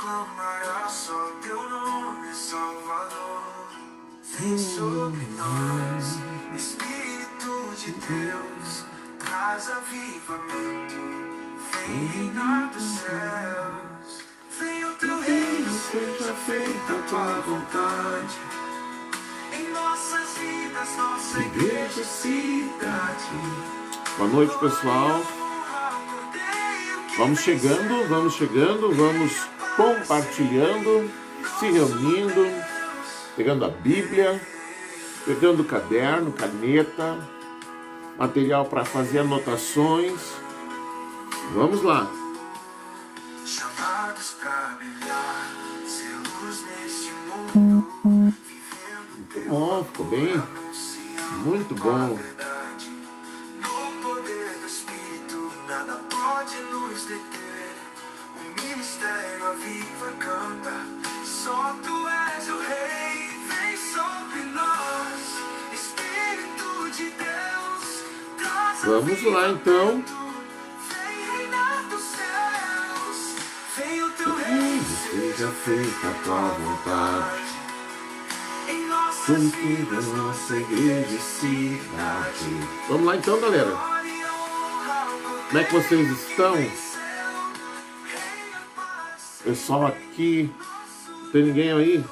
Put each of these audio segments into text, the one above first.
proclamará só teu nome, Salvador. Vem sobre nós, Espírito de Deus, traz avivamento, vem reinar dos céus. Vem o teu reino, seja feita a tua vontade, em nossas vidas, nossa igreja e cidade. Boa noite, pessoal. Vamos chegando, vamos compartilhando, se reunindo, pegando a Bíblia, pegando caderno, caneta, material para fazer anotações. Vamos lá. Chamados pra brilhar, ser luz neste mundo, Muito bom, ficou bem? Muito bom. no poder do Espírito, nada pode nos deter. O ministério aviva, canta, só tu és o Rei. Vem sobre nós, Espírito de Deus, traz Vamos lá, então. vem reinar dos céus. Vem o teu reino, Seja feita a tua vontade, em nossas junto da nossa igreja e cidade. Vamos lá então, galera. glória e honra, Como é que vocês estão? céu, reina paz. Pessoal aqui, não tem ninguém aí?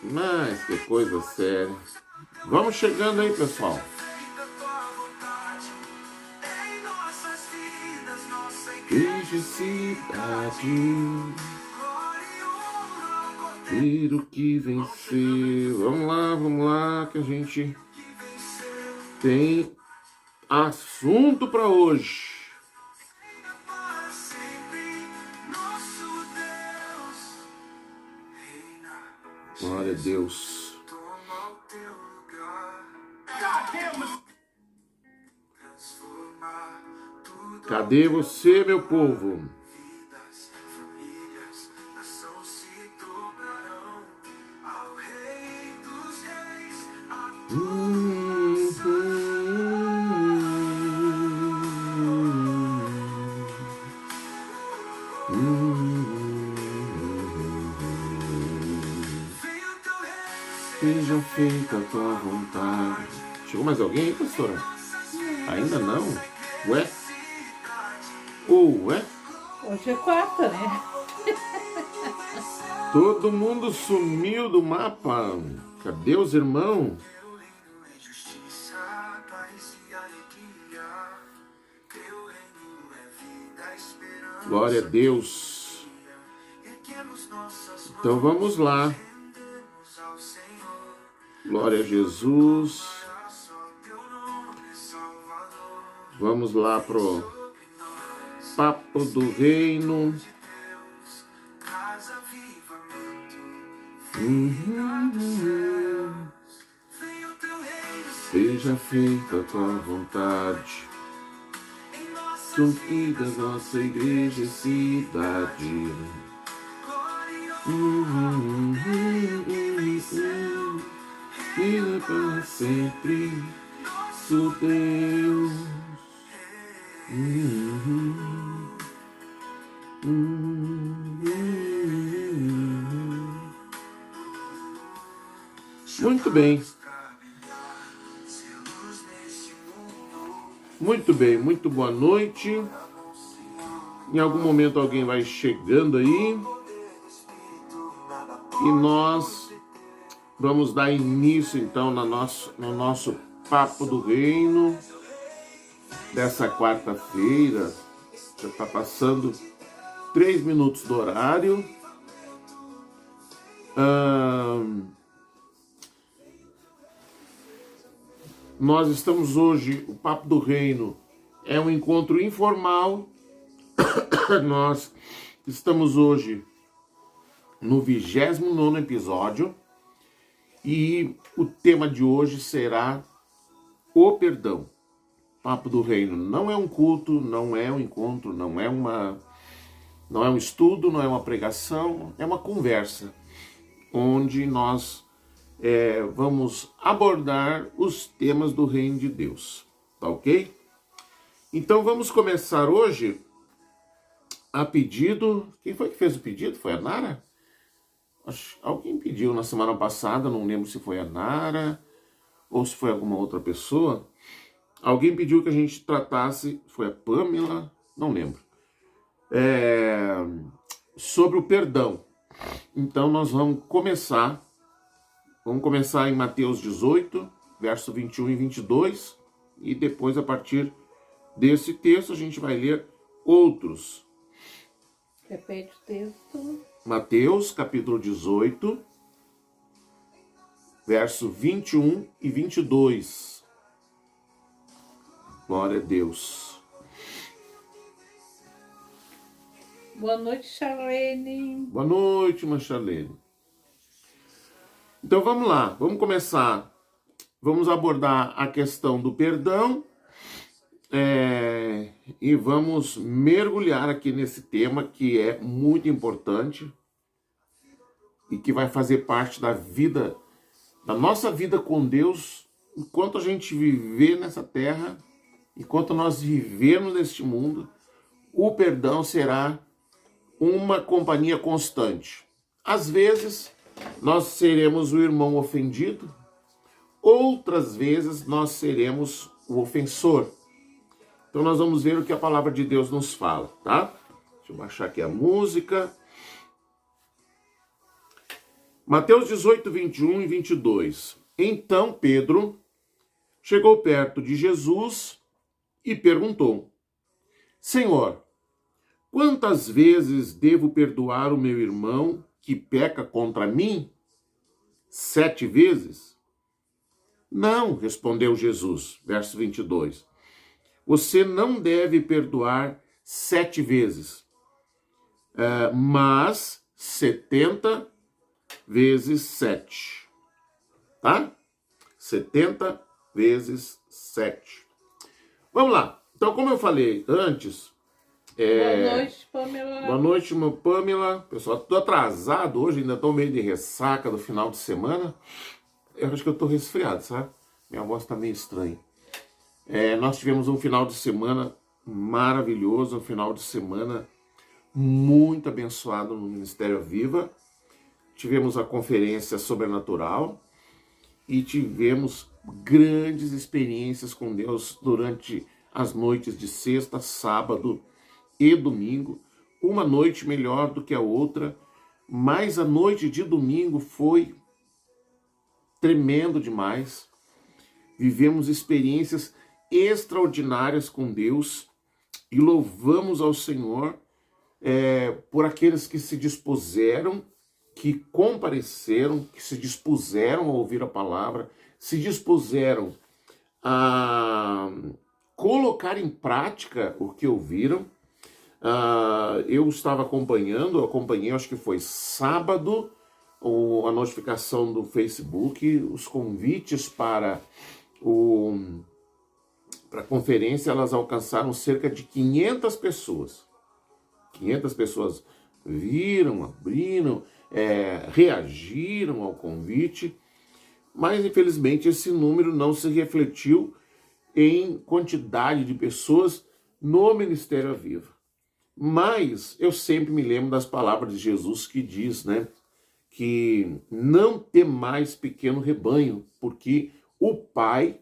Mas que coisa séria. Vamos chegando aí, pessoal. Feita tua vontade, em nossas vidas, nossa Igreja e cidade, glória e honra, ter que vencer. Vamos lá, que a gente tem assunto para hoje. para sempre, nosso Deus reina, Glória a Deus. toma o teu lugar, transformar tudo. Cadê você, meu povo? Vidas, famílias, nação se dobrarão ao Rei dos Reis, a veio o teu reino. Seja feita a tua vontade. Chegou mais alguém aí, pastora? Ainda não? Ué? Ué? Hoje é quarta, né? Todo mundo sumiu do mapa. Cadê os irmãos? Teu reino é justiça, paz e alegria. Teu reino é vida, esperança. Glória a Deus. Erguemos nossas mãos, Então vamos lá. rendemos ao Senhor. Glória a Jesus. Só teu nome, Salvador. Vamos lá pro Papo do Reino. Deus, traz avivamento. Vem o teu reino, Seja feita a tua vontade. em nossa Junto da nossa igreja e cidade. glória e Vida para sempre, nosso Deus. Muito bem, ser luz neste mundo. muito bem, muito boa noite. Em algum momento alguém vai chegando aí e nós vamos dar início então no nosso Papo do Reino dessa quarta-feira. Já está passando 3 minutos do horário. Nós estamos hoje, o Papo do Reino é um encontro informal. Nós estamos hoje no 29º episódio e o tema de hoje será o perdão. Papo do Reino não é um culto, não é um encontro, não é um estudo, não é uma pregação, é uma conversa onde nós vamos abordar os temas do Reino de Deus, tá ok? Então vamos começar hoje a pedido. Quem foi que fez o pedido? Foi a Nara? Alguém pediu na semana passada, não lembro se foi a Nara ou se foi alguma outra pessoa. Alguém pediu que a gente tratasse, foi a Pamela, não lembro, sobre o perdão. Então nós vamos começar em Mateus 18, verso 21 e 22, e depois a partir desse texto a gente vai ler outros. Repete o texto. Mateus, capítulo 18, verso 21 e 22. Glória a Deus. Boa noite, Charlene. Boa noite, irmã Charlene. Então vamos lá, vamos começar. Vamos abordar a questão do perdão e vamos mergulhar aqui nesse tema que é muito importante e que vai fazer parte da vida, da nossa vida com Deus, enquanto a gente viver nessa terra, enquanto nós vivermos neste mundo. O perdão será uma companhia constante. Às vezes nós seremos o irmão ofendido, outras vezes nós seremos o ofensor. Então nós vamos ver o que a palavra de Deus nos fala, tá? Deixa eu baixar aqui a música. Mateus 18, 21 e 22. Então Pedro chegou perto de Jesus e perguntou: Senhor, quantas vezes devo perdoar o meu irmão que peca contra mim? 7 vezes? Não, respondeu Jesus, verso 22. Você não deve perdoar 7 vezes, mas 70 vezes 7, tá? 70 vezes 7. Vamos lá. Então, como eu falei antes... Boa noite, Pamela. Boa noite, irmã Pamela. Pessoal, tô atrasado hoje, ainda tô meio de ressaca do final de semana. Eu acho que eu tô resfriado, sabe? Minha voz tá meio estranha. Nós tivemos um final de semana maravilhoso, um final de semana muito abençoado no Ministério Viva. Tivemos a conferência sobrenatural e tivemos grandes experiências com Deus durante as noites de sexta, sábado e domingo. Uma noite melhor do que a outra, mas a noite de domingo foi tremendo demais. Vivemos experiências extraordinárias com Deus e louvamos ao Senhor por aqueles que se dispuseram, que compareceram, que se dispuseram a ouvir a palavra, se dispuseram a colocar em prática o que ouviram. Eu estava acompanhei, acho que foi sábado, a notificação do Facebook, os convites para a conferência, elas alcançaram cerca de 500 pessoas. 500 pessoas viram, abriram, reagiram ao convite, mas infelizmente esse número não se refletiu em quantidade de pessoas no Ministério Viva. Mas eu sempre me lembro das palavras de Jesus que diz, né, que não temais pequeno rebanho, porque o Pai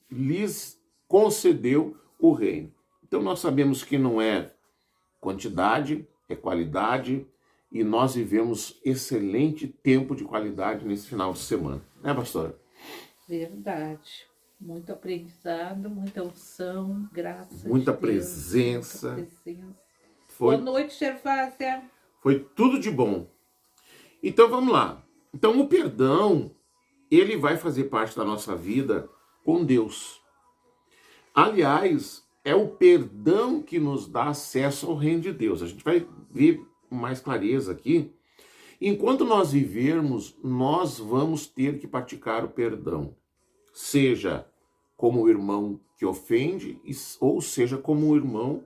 lhes concedeu o reino. Então nós sabemos que não é quantidade, é qualidade, e nós vivemos excelente tempo de qualidade nesse final de semana. Né, pastora? Verdade. Muito aprendizado, muita unção, graça muita de Deus, presença. muita presença. Foi, Boa noite, Gervásia. foi tudo de bom. Então vamos lá. Então o perdão, ele vai fazer parte da nossa vida com Deus. Aliás, é o perdão que nos dá acesso ao reino de Deus. A gente vai ver com mais clareza aqui. Enquanto nós vivermos, nós vamos ter que praticar o perdão. Seja como o irmão que ofende, ou seja como o irmão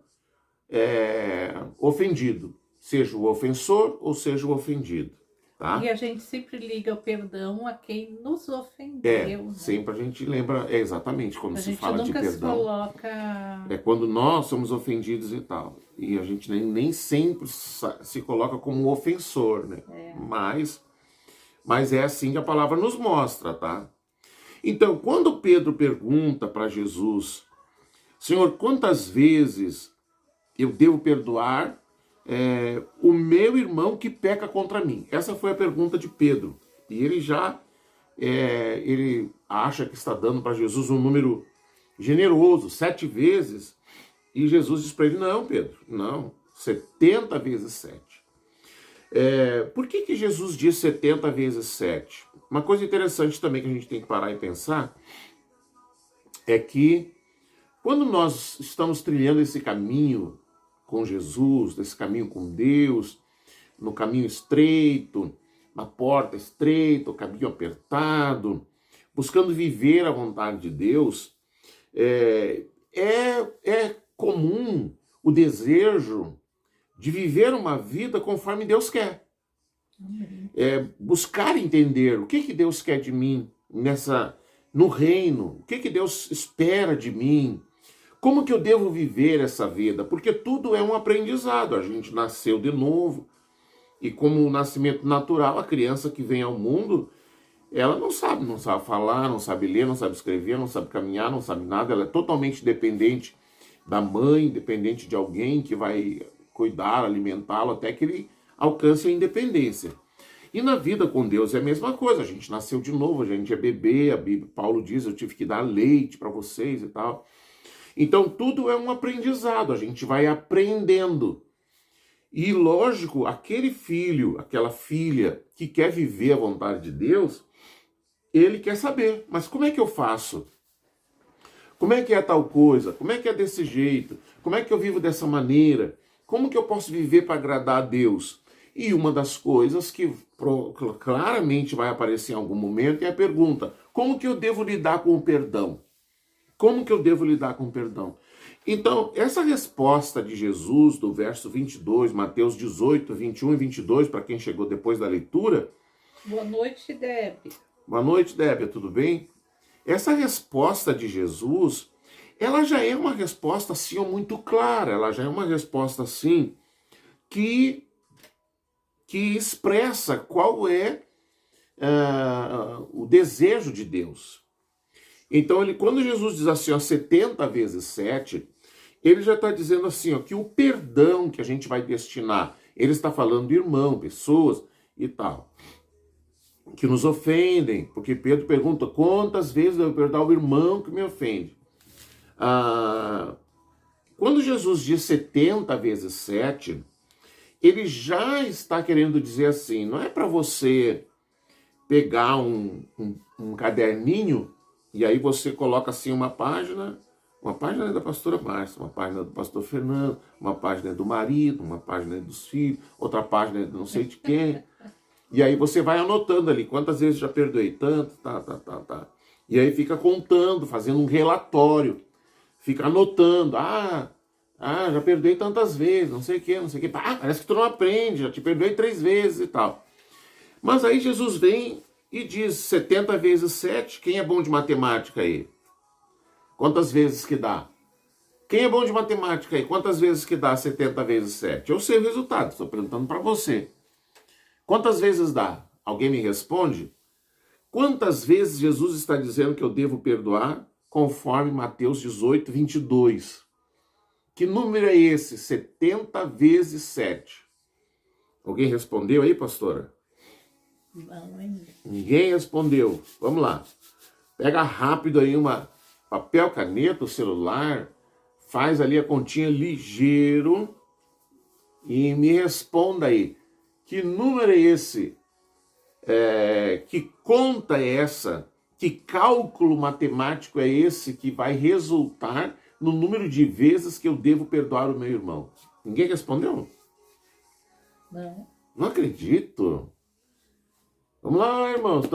ofendido. Seja o ofensor ou seja o ofendido. tá? E a gente sempre liga o perdão a quem nos ofendeu. Né? Sempre a gente lembra, exatamente, quando A se gente fala de nunca se perdão. coloca... É quando nós somos ofendidos e tal. E a gente nem sempre se coloca como ofensor, né? Mas é assim que a palavra nos mostra, tá? Então, quando Pedro pergunta para Jesus, Senhor, quantas vezes eu devo perdoar o meu irmão que peca contra mim? Essa foi a pergunta de Pedro. E ele ele acha que está dando para Jesus um número generoso, 7 vezes. E Jesus diz para ele, não, Pedro, não, 70 vezes 7. Por que Jesus diz 70 vezes 7? Uma coisa interessante também que a gente tem que parar e pensar é que quando nós estamos trilhando esse caminho com Jesus, desse caminho com Deus, no caminho estreito, na porta estreita, o caminho apertado, buscando viver a vontade de Deus, é comum o desejo de viver uma vida conforme Deus quer. Buscar entender o que Deus quer de mim no reino, o que Deus espera de mim, como que eu devo viver essa vida, porque tudo é um aprendizado. A gente nasceu de novo e como o nascimento natural, a criança que vem ao mundo, ela não sabe falar, não sabe ler, não sabe escrever, não sabe caminhar, não sabe nada, ela é totalmente dependente da mãe, dependente de alguém que vai cuidar, alimentá-lo até que ele alcance a independência. E na vida com Deus é a mesma coisa, a gente nasceu de novo, a gente é bebê, Paulo diz, eu tive que dar leite para vocês e tal. Então tudo é um aprendizado, a gente vai aprendendo. E lógico, aquele filho, aquela filha que quer viver a vontade de Deus, ele quer saber, mas como é que eu faço? Como é que é tal coisa? Como é que é desse jeito? Como é que eu vivo dessa maneira? Como que eu posso viver para agradar a Deus? E uma das coisas que claramente vai aparecer em algum momento é a pergunta, como que eu devo lidar com o perdão? Como que eu devo lidar com o perdão? Então, essa resposta de Jesus, do verso 22, Mateus 18, 21 e 22, para quem chegou depois da leitura... Boa noite, Débia. Boa noite, Débia, tudo bem? Essa resposta de Jesus, ela já é uma resposta, assim, muito clara, ela já é uma resposta, assim, que expressa qual é o desejo de Deus. Então, quando Jesus diz assim, 70 vezes 7, ele já está dizendo assim, que o perdão que a gente vai destinar, ele está falando de irmão, pessoas e tal, que nos ofendem, porque Pedro pergunta, quantas vezes eu perdoar o irmão que me ofende? Quando Jesus diz 70 vezes 7, ele já está querendo dizer assim, não é para você pegar um caderninho e aí você coloca assim uma página é da pastora Márcia, uma página do pastor Fernando, uma página é do marido, uma página é dos filhos, outra página é de não sei de quem. E aí você vai anotando ali, quantas vezes já perdoei tanto, tá. E aí fica contando, fazendo um relatório, fica anotando, já perdoei tantas vezes, não sei o que. Parece que tu não aprende, já te perdoei 3 vezes e tal. Mas aí Jesus vem e diz 70 vezes 7, quem é bom de matemática aí? Quantas vezes que dá? Quem é bom de matemática aí? Quantas vezes que dá 70 vezes 7? Eu sei o resultado, estou perguntando para você. Quantas vezes dá? Alguém me responde? Quantas vezes Jesus está dizendo que eu devo perdoar? Conforme Mateus 18, 22. Que número é esse? 70 vezes 7. Alguém respondeu aí, pastora? Não, ainda. Ninguém respondeu. Vamos lá. Pega rápido aí papel, caneta, o celular, faz ali a continha ligeiro e me responda aí. Que número é esse? Que conta é essa? Que cálculo matemático é esse que vai resultar no número de vezes que eu devo perdoar o meu irmão? Ninguém respondeu? Não. Não acredito. Vamos lá, irmãos.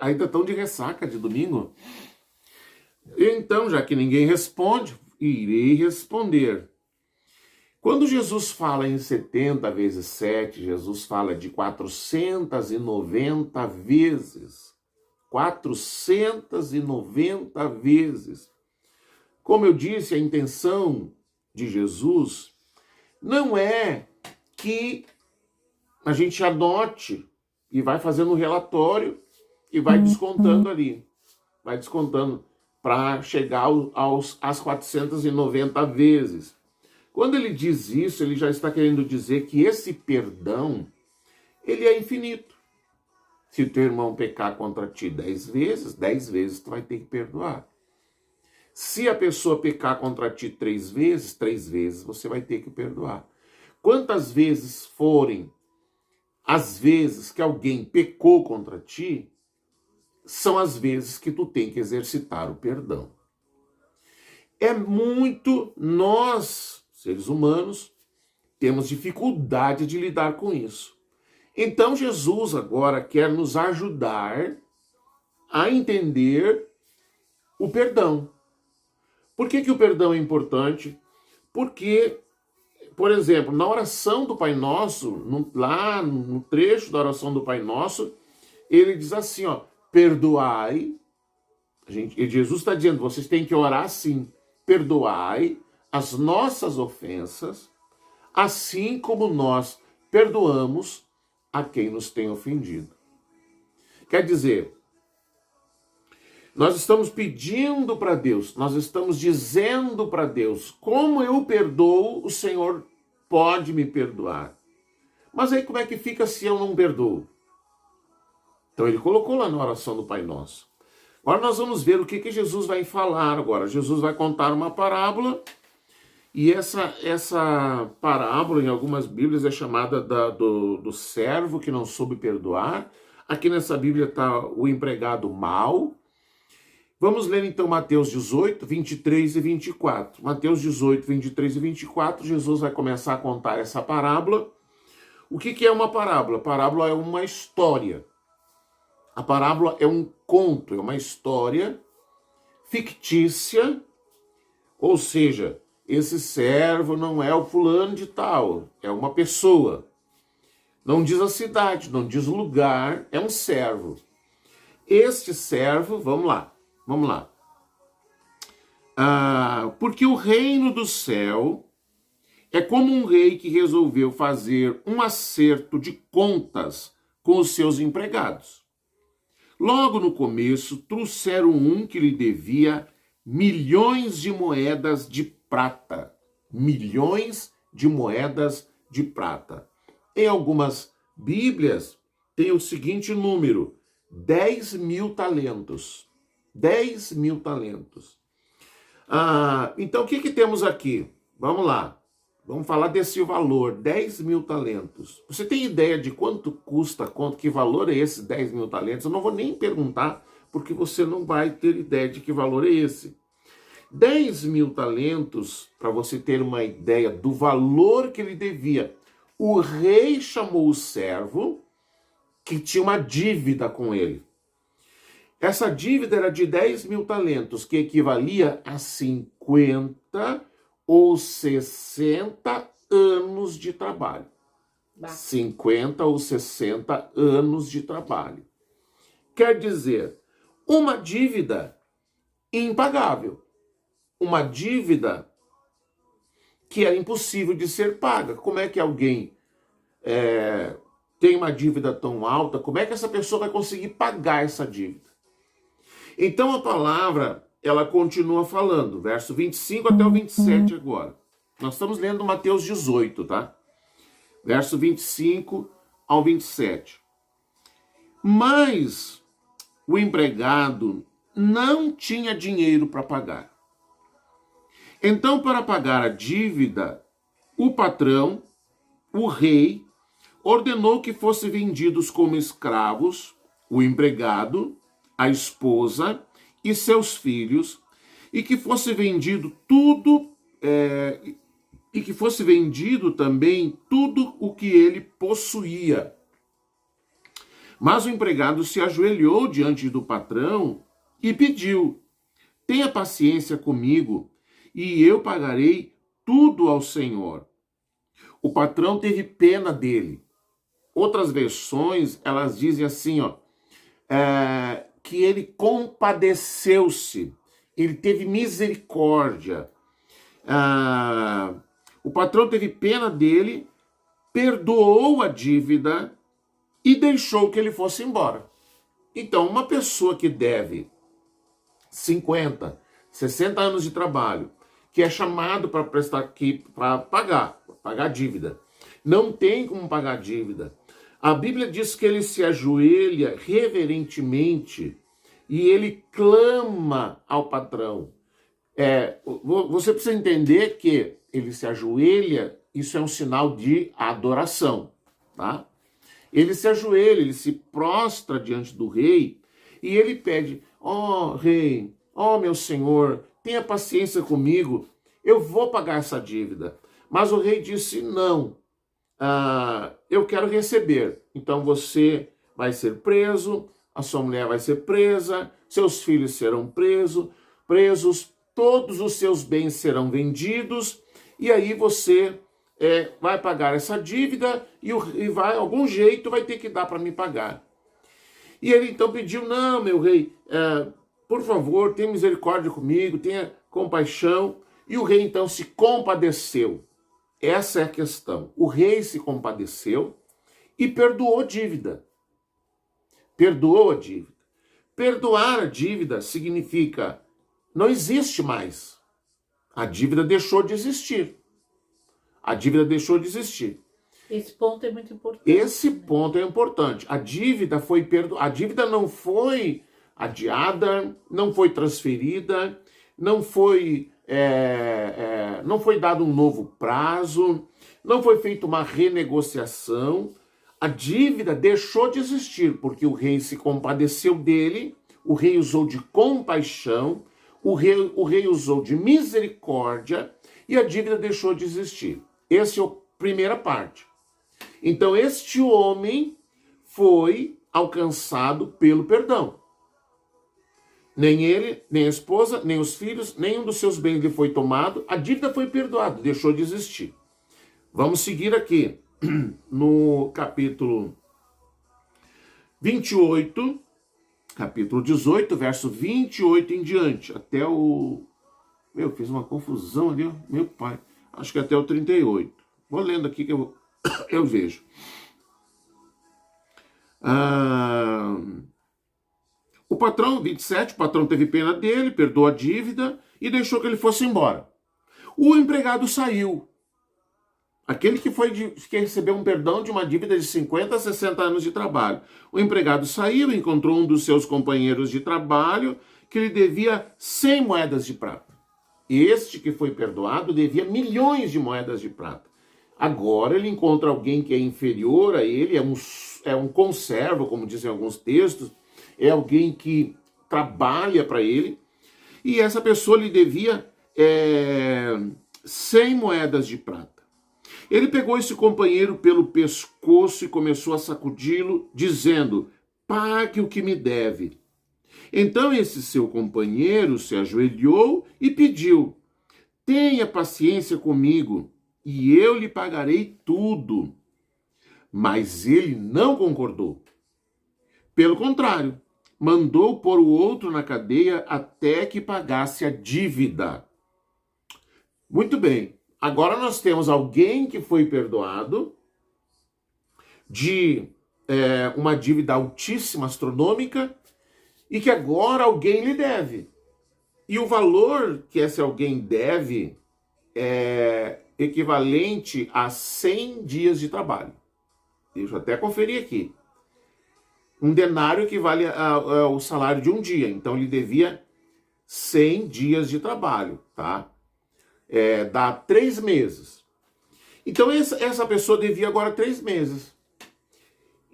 Ainda estão de ressaca de domingo? Então, já que ninguém responde, irei responder. Quando Jesus fala em 70 vezes 7, Jesus fala de 490 vezes. 490 vezes. Como eu disse, a intenção de Jesus não é que a gente anote e vai fazendo um relatório e vai descontando ali. Vai descontando para chegar às 490 vezes. Quando ele diz isso, ele já está querendo dizer que esse perdão, ele é infinito. Se o teu irmão pecar contra ti 10 vezes tu vai ter que perdoar. Se a pessoa pecar contra ti 3 vezes você vai ter que perdoar. Quantas vezes forem as vezes que alguém pecou contra ti, são as vezes que tu tem que exercitar o perdão. É muito, nós, seres humanos, temos dificuldade de lidar com isso. Então Jesus agora quer nos ajudar a entender o perdão. Por que o perdão é importante? Porque, por exemplo, na oração do Pai Nosso, lá no trecho da oração do Pai Nosso, ele diz assim, ó, perdoai, e Jesus está dizendo, vocês têm que orar assim, perdoai as nossas ofensas, assim como nós perdoamos a quem nos tem ofendido. Quer dizer, nós estamos pedindo para Deus, nós estamos dizendo para Deus, como eu perdoo, o Senhor pode me perdoar. Mas aí como é que fica se eu não perdoo? Então ele colocou lá na oração do Pai Nosso. Agora nós vamos ver o que Jesus vai falar agora. Jesus vai contar uma parábola, e essa parábola em algumas Bíblias é chamada do servo que não soube perdoar. Aqui nessa Bíblia está o empregado mau. Vamos ler então Mateus 18, 23 e 24. Mateus 18, 23 e 24, Jesus vai começar a contar essa parábola. O que é uma parábola? Parábola é uma história. A parábola é um conto, é uma história fictícia, ou seja, esse servo não é o fulano de tal, é uma pessoa. Não diz a cidade, não diz o lugar, é um servo. Este servo, vamos lá. Porque o reino do céu é como um rei que resolveu fazer um acerto de contas com os seus empregados. Logo no começo, trouxeram um que lhe devia milhões de moedas de prata. Milhões de moedas de prata. Em algumas Bíblias, tem o seguinte número, 10.000 talentos. 10.000 talentos. Então, o que temos aqui? Vamos lá. Vamos falar desse valor, 10.000 talentos. Você tem ideia de quanto custa, que valor é esse 10.000 talentos? Eu não vou nem perguntar, porque você não vai ter ideia de que valor é esse. 10.000 talentos, para você ter uma ideia do valor que ele devia. O rei chamou o servo, que tinha uma dívida com ele. Essa dívida era de 10.000 talentos, que equivalia a 50 ou 60 anos de trabalho. 50 ou 60 anos de trabalho. Quer dizer, uma dívida impagável. Uma dívida que é impossível de ser paga. Como é que alguém tem uma dívida tão alta? Como é que essa pessoa vai conseguir pagar essa dívida? Então a palavra, ela continua falando, verso 25 até o 27 agora. Nós estamos lendo Mateus 18, tá? Verso 25 ao 27. Mas o empregado não tinha dinheiro para pagar. Então, para pagar a dívida, o patrão, o rei, ordenou que fossem vendidos como escravos o empregado, a esposa e seus filhos, e que fosse vendido e que fosse vendido também tudo o que ele possuía. Mas o empregado se ajoelhou diante do patrão e pediu: tenha paciência comigo, e eu pagarei tudo ao Senhor. o patrão teve pena dele. Outras versões, elas dizem assim, ó, que ele compadeceu-se, ele teve misericórdia. O patrão teve pena dele, perdoou a dívida e deixou que ele fosse embora. Então, uma pessoa que deve 50, 60 anos de trabalho, que é chamado para prestar aqui, para pagar a dívida, não tem como pagar a dívida. A Bíblia diz que ele se ajoelha reverentemente e ele clama ao patrão. Você precisa entender que ele se ajoelha, isso é um sinal de adoração, tá? Ele se ajoelha, ele se prostra diante do rei e ele pede, rei, meu senhor, tenha paciência comigo, eu vou pagar essa dívida. Mas o rei disse, não, eu quero receber. Então você vai ser preso, a sua mulher vai ser presa, seus filhos serão presos, todos os seus bens serão vendidos, e aí você vai pagar essa dívida e algum jeito vai ter que dar para me pagar. E ele então pediu, não, meu rei, por favor, tenha misericórdia comigo, tenha compaixão. E o rei então se compadeceu. Essa é a questão. O rei se compadeceu e perdoou a dívida. Perdoou a dívida. Perdoar a dívida significa não existe mais. A dívida deixou de existir. A dívida deixou de existir. Esse ponto é muito importante. Esse ponto é importante. A dívida foi perdoada. A dívida não foi adiada, não foi transferida, não foi dado um novo prazo, não foi feita uma renegociação. A dívida deixou de existir porque o rei se compadeceu dele, o rei usou de compaixão, o rei usou de misericórdia e a dívida deixou de existir. Essa é a primeira parte. Então, este homem foi alcançado pelo perdão. Nem ele, nem a esposa, nem os filhos, nenhum dos seus bens lhe foi tomado. A dívida foi perdoada, deixou de existir. Vamos seguir aqui no capítulo 28, capítulo 18, verso 28 em diante. Até o... fiz uma confusão ali, meu pai. Acho que até o 38. Vou lendo aqui que eu vejo. O patrão, 27, o patrão teve pena dele, perdoou a dívida e deixou que ele fosse embora. O empregado saiu. Aquele que recebeu um perdão de uma dívida de 50 a 60 anos de trabalho. O empregado saiu, encontrou um dos seus companheiros de trabalho que lhe devia 100 moedas de prata. Este que foi perdoado devia milhões de moedas de prata. Agora ele encontra alguém que é inferior a ele, é um conservo, como dizem alguns textos, é alguém que trabalha para ele, e essa pessoa lhe devia 100 moedas de prata. Ele pegou esse companheiro pelo pescoço e começou a sacudi-lo, dizendo, pague o que me deve. Então esse seu companheiro se ajoelhou e pediu, tenha paciência comigo, e eu lhe pagarei tudo. Mas ele não concordou. Pelo contrário, mandou pôr o outro na cadeia até que pagasse a dívida. Muito bem, agora nós temos alguém que foi perdoado de uma dívida altíssima, astronômica, e que agora alguém lhe deve. E o valor que esse alguém deve é equivalente a 100 dias de trabalho. Deixa eu até conferir aqui. Um denário equivale ao salário de um dia. Então, ele devia 100 dias de trabalho, tá? Dá 3 meses. Então, essa pessoa devia agora 3 meses.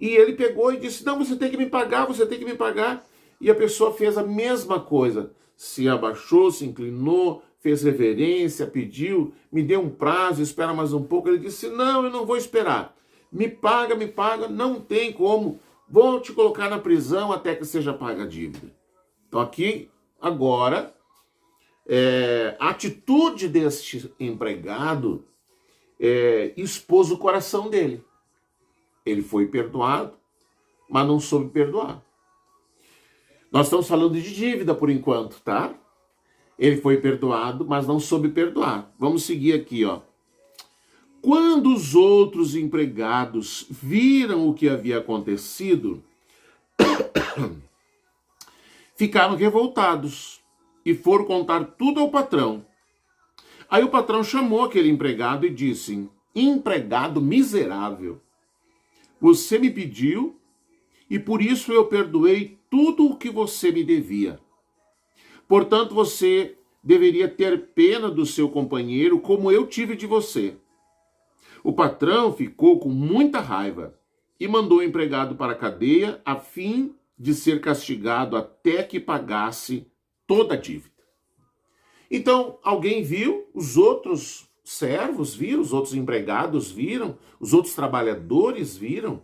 E ele pegou e disse, não, você tem que me pagar, você tem que me pagar. E a pessoa fez a mesma coisa. Se abaixou, se inclinou, fez reverência, pediu, me deu um prazo, espera mais um pouco. Ele disse, não, eu não vou esperar. Me paga, não tem como. Vou te colocar na prisão até que seja paga a dívida. Então aqui, agora, a atitude deste empregado expôs o coração dele. Ele foi perdoado, mas não soube perdoar. Nós estamos falando de dívida por enquanto, tá? Ele foi perdoado, mas não soube perdoar. Vamos seguir aqui, ó. Quando os outros empregados viram o que havia acontecido, ficaram revoltados e foram contar tudo ao patrão. Aí o patrão chamou aquele empregado e disse: empregado miserável, você me pediu e por isso eu perdoei tudo o que você me devia. Portanto, você deveria ter pena do seu companheiro como eu tive de você. O patrão ficou com muita raiva e mandou o empregado para a cadeia a fim de ser castigado até que pagasse toda a dívida. Então, alguém viu, os outros servos viram, os outros empregados viram, os outros trabalhadores viram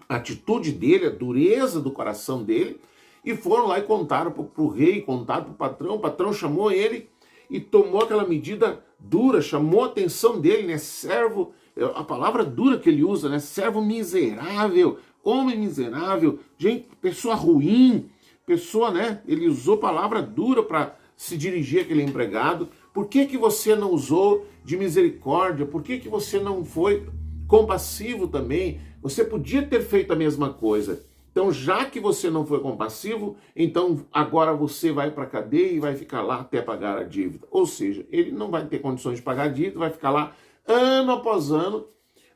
a atitude dele, a dureza do coração dele, e foram lá e contaram para o rei, contaram para o patrão chamou ele e tomou aquela medida dura, chamou a atenção dele, né? Servo, a palavra dura que ele usa, né? Servo miserável, homem miserável, gente, pessoa ruim, pessoa, né? Ele usou palavra dura para se dirigir àquele empregado. Por que que você não usou de misericórdia? Por que que você não foi compassivo também? Você podia ter feito a mesma coisa. Então, já que você não foi compassivo, então agora você vai para a cadeia e vai ficar lá até pagar a dívida. Ou seja, ele não vai ter condições de pagar a dívida, vai ficar lá ano após ano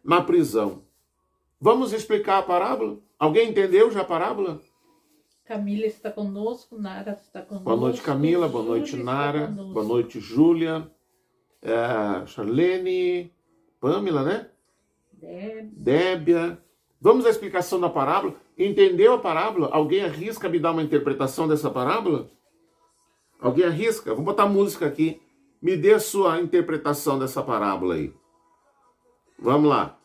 na prisão. Vamos explicar a parábola? Alguém entendeu já a parábola? Camila está conosco, Nara está conosco. Boa noite, Camila. Boa noite, Nara. Boa noite, Júlia. Charlene. Pamela, né? Débia. Vamos à explicação da parábola. Entendeu a parábola? Alguém arrisca me dar uma interpretação dessa parábola? Alguém arrisca? Vou botar música aqui. Me dê a sua interpretação dessa parábola aí. Vamos lá.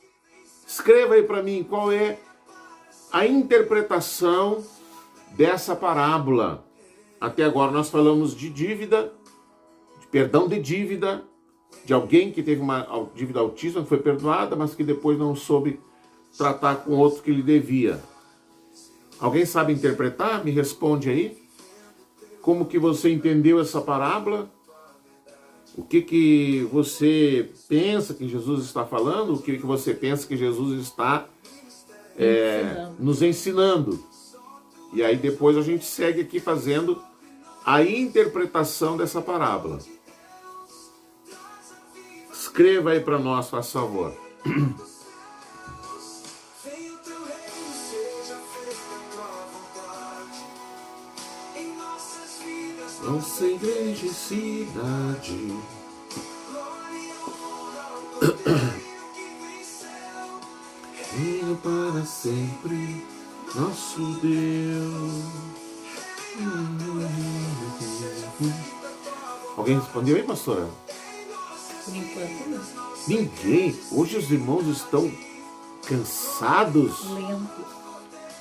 Escreva aí para mim qual é a interpretação dessa parábola. Até agora nós falamos de dívida, de perdão de dívida, de alguém que teve uma dívida altíssima, que foi perdoada, mas que depois não soube tratar com outro que lhe devia. Alguém sabe interpretar? Me responde aí. Como que você entendeu essa parábola? O que você pensa que Jesus está falando? O que você pensa que Jesus está nos ensinando? E aí depois a gente segue aqui fazendo a interpretação dessa parábola. Escreva aí para nós, faz favor. Nossa igreja e cidade. Reina para sempre, nosso Deus. Alguém respondeu aí, pastora? Por enquanto não. Ninguém. Hoje os irmãos estão cansados. Lentos.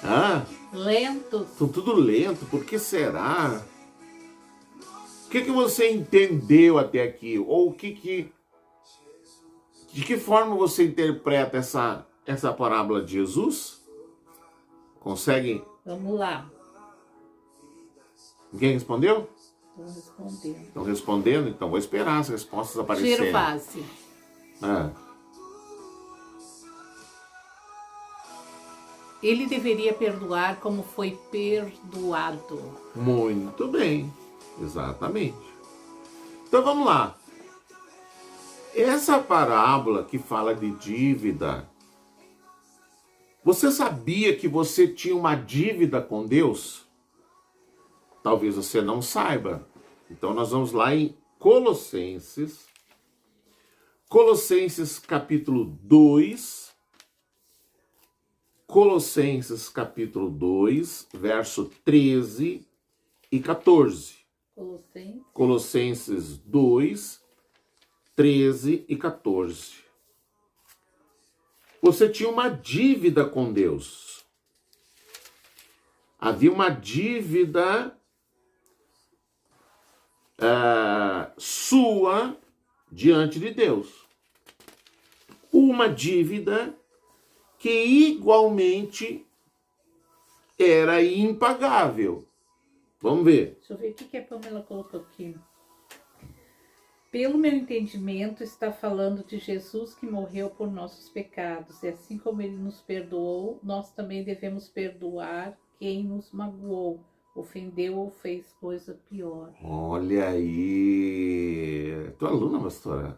Ah, Lentos. estão tudo lento. Por que será? O que você entendeu até aqui? Ou de que forma você interpreta essa parábola de Jesus? Consegue? Vamos lá. Ninguém respondeu? Estou respondendo. Estão respondendo? Então vou esperar as respostas aparecerem. Giro fácil. Ele deveria perdoar como foi perdoado. Muito bem. Exatamente. Então vamos lá. Essa parábola que fala de dívida, você sabia que você tinha uma dívida com Deus? Talvez você não saiba. Então nós vamos lá em Colossenses. Colossenses capítulo 2. Colossenses capítulo 2, verso 13 e 14. Colossenses 2, 13 e 14. Você tinha uma dívida com Deus. Havia uma dívida sua diante de Deus. uma dívida que igualmente era impagável. Vamos ver. Deixa eu ver o que a Pamela colocou aqui. Pelo meu entendimento, está falando de Jesus que morreu por nossos pecados. E assim como ele nos perdoou, nós também devemos perdoar quem nos magoou, ofendeu ou fez coisa pior. Olha aí. Tua aluna, pastora?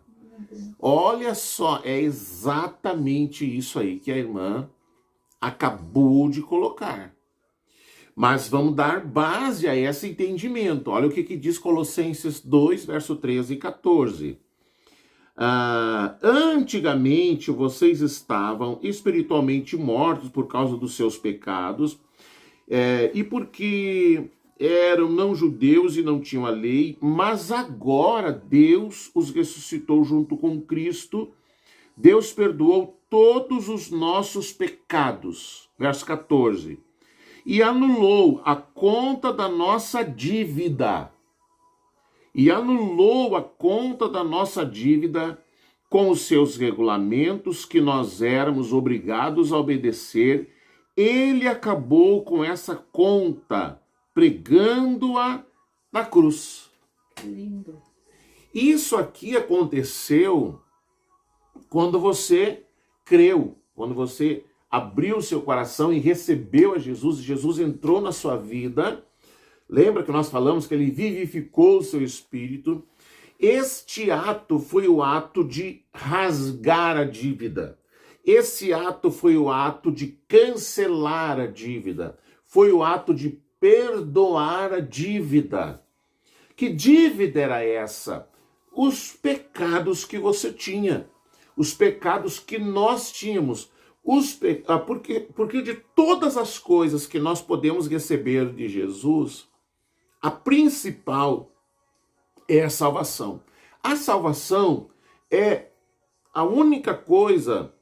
Olha só, é exatamente isso aí que a irmã acabou de colocar. Mas vamos dar base a esse entendimento. Olha o que diz Colossenses 2, verso 13 e 14. Antigamente vocês estavam espiritualmente mortos por causa dos seus pecados, e porque eram não judeus e não tinham a lei, mas agora Deus os ressuscitou junto com Cristo. Deus perdoou todos os nossos pecados. Verso 14. E anulou a conta da nossa dívida. E anulou a conta da nossa dívida com os seus regulamentos que nós éramos obrigados a obedecer. Ele acabou com essa conta, pregando-a na cruz. Que lindo. Isso aqui aconteceu quando você creu, quando você abriu o seu coração e recebeu a Jesus, e Jesus entrou na sua vida. Lembra que nós falamos que ele vivificou o seu espírito? Este ato foi o ato de rasgar a dívida. Esse ato foi o ato de cancelar a dívida. Foi o ato de perdoar a dívida. Que dívida era essa? Os pecados que você tinha. Os pecados que nós tínhamos. Porque de todas as coisas que nós podemos receber de Jesus, a principal é a salvação. A salvação é a única coisa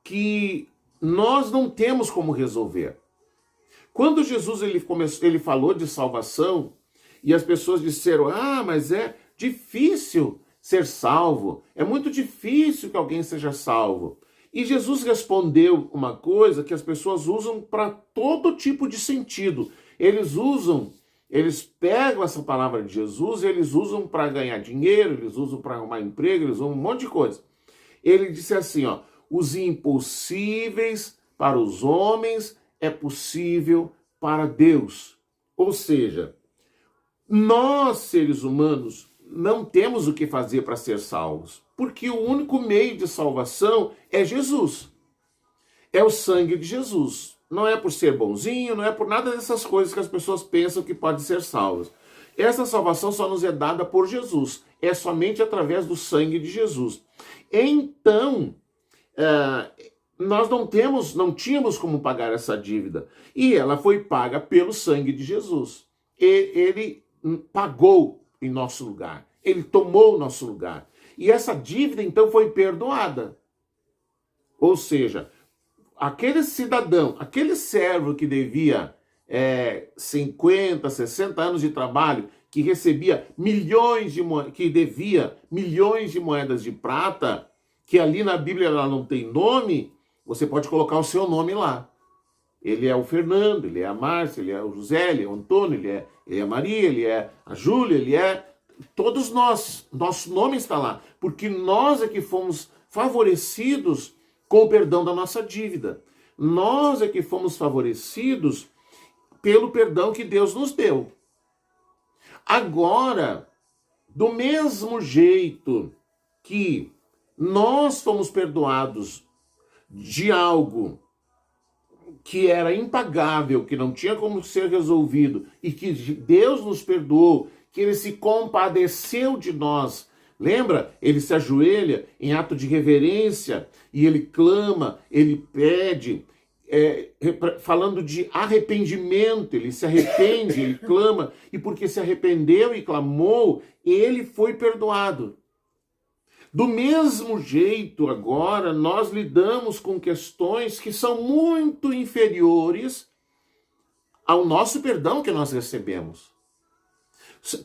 que nós não temos como resolver. Quando Jesus ele falou de salvação, e as pessoas disseram, mas é difícil ser salvo, é muito difícil que alguém seja salvo. E Jesus respondeu uma coisa que as pessoas usam para todo tipo de sentido. Eles pegam essa palavra de Jesus, eles usam para ganhar dinheiro, eles usam para arrumar emprego, eles usam um monte de coisa. Ele disse assim, os impossíveis para os homens é possível para Deus. Ou seja, nós, seres humanos, não temos o que fazer para ser salvos, porque o único meio de salvação é Jesus. É o sangue de Jesus. Não é por ser bonzinho, não é por nada dessas coisas que as pessoas pensam que pode ser salvos. Essa salvação só nos é dada por Jesus. É somente através do sangue de Jesus. Então, nós não tínhamos como pagar essa dívida. E ela foi paga pelo sangue de Jesus. Ele pagou em nosso lugar. Ele tomou o nosso lugar. E essa dívida, então, foi perdoada. Ou seja, aquele cidadão, aquele servo que devia 50, 60 anos de trabalho, que recebia que devia milhões de moedas de prata, que ali na Bíblia ela não tem nome, você pode colocar o seu nome lá. Ele é o Fernando, ele é a Márcia, ele é o José, ele é o Antônio, ele é a Maria, ele é a Júlia, ele é todos nós. Nosso nome está lá, porque nós é que fomos favorecidos com o perdão da nossa dívida. Nós é que fomos favorecidos pelo perdão que Deus nos deu. Agora, do mesmo jeito que nós fomos perdoados de algo que era impagável, que não tinha como ser resolvido, e que Deus nos perdoou, que ele se compadeceu de nós. Lembra? Ele se ajoelha em ato de reverência e ele clama, ele pede, falando de arrependimento, ele se arrepende, ele clama, e porque se arrependeu e clamou, ele foi perdoado. Do mesmo jeito, agora, nós lidamos com questões que são muito inferiores ao nosso perdão que nós recebemos.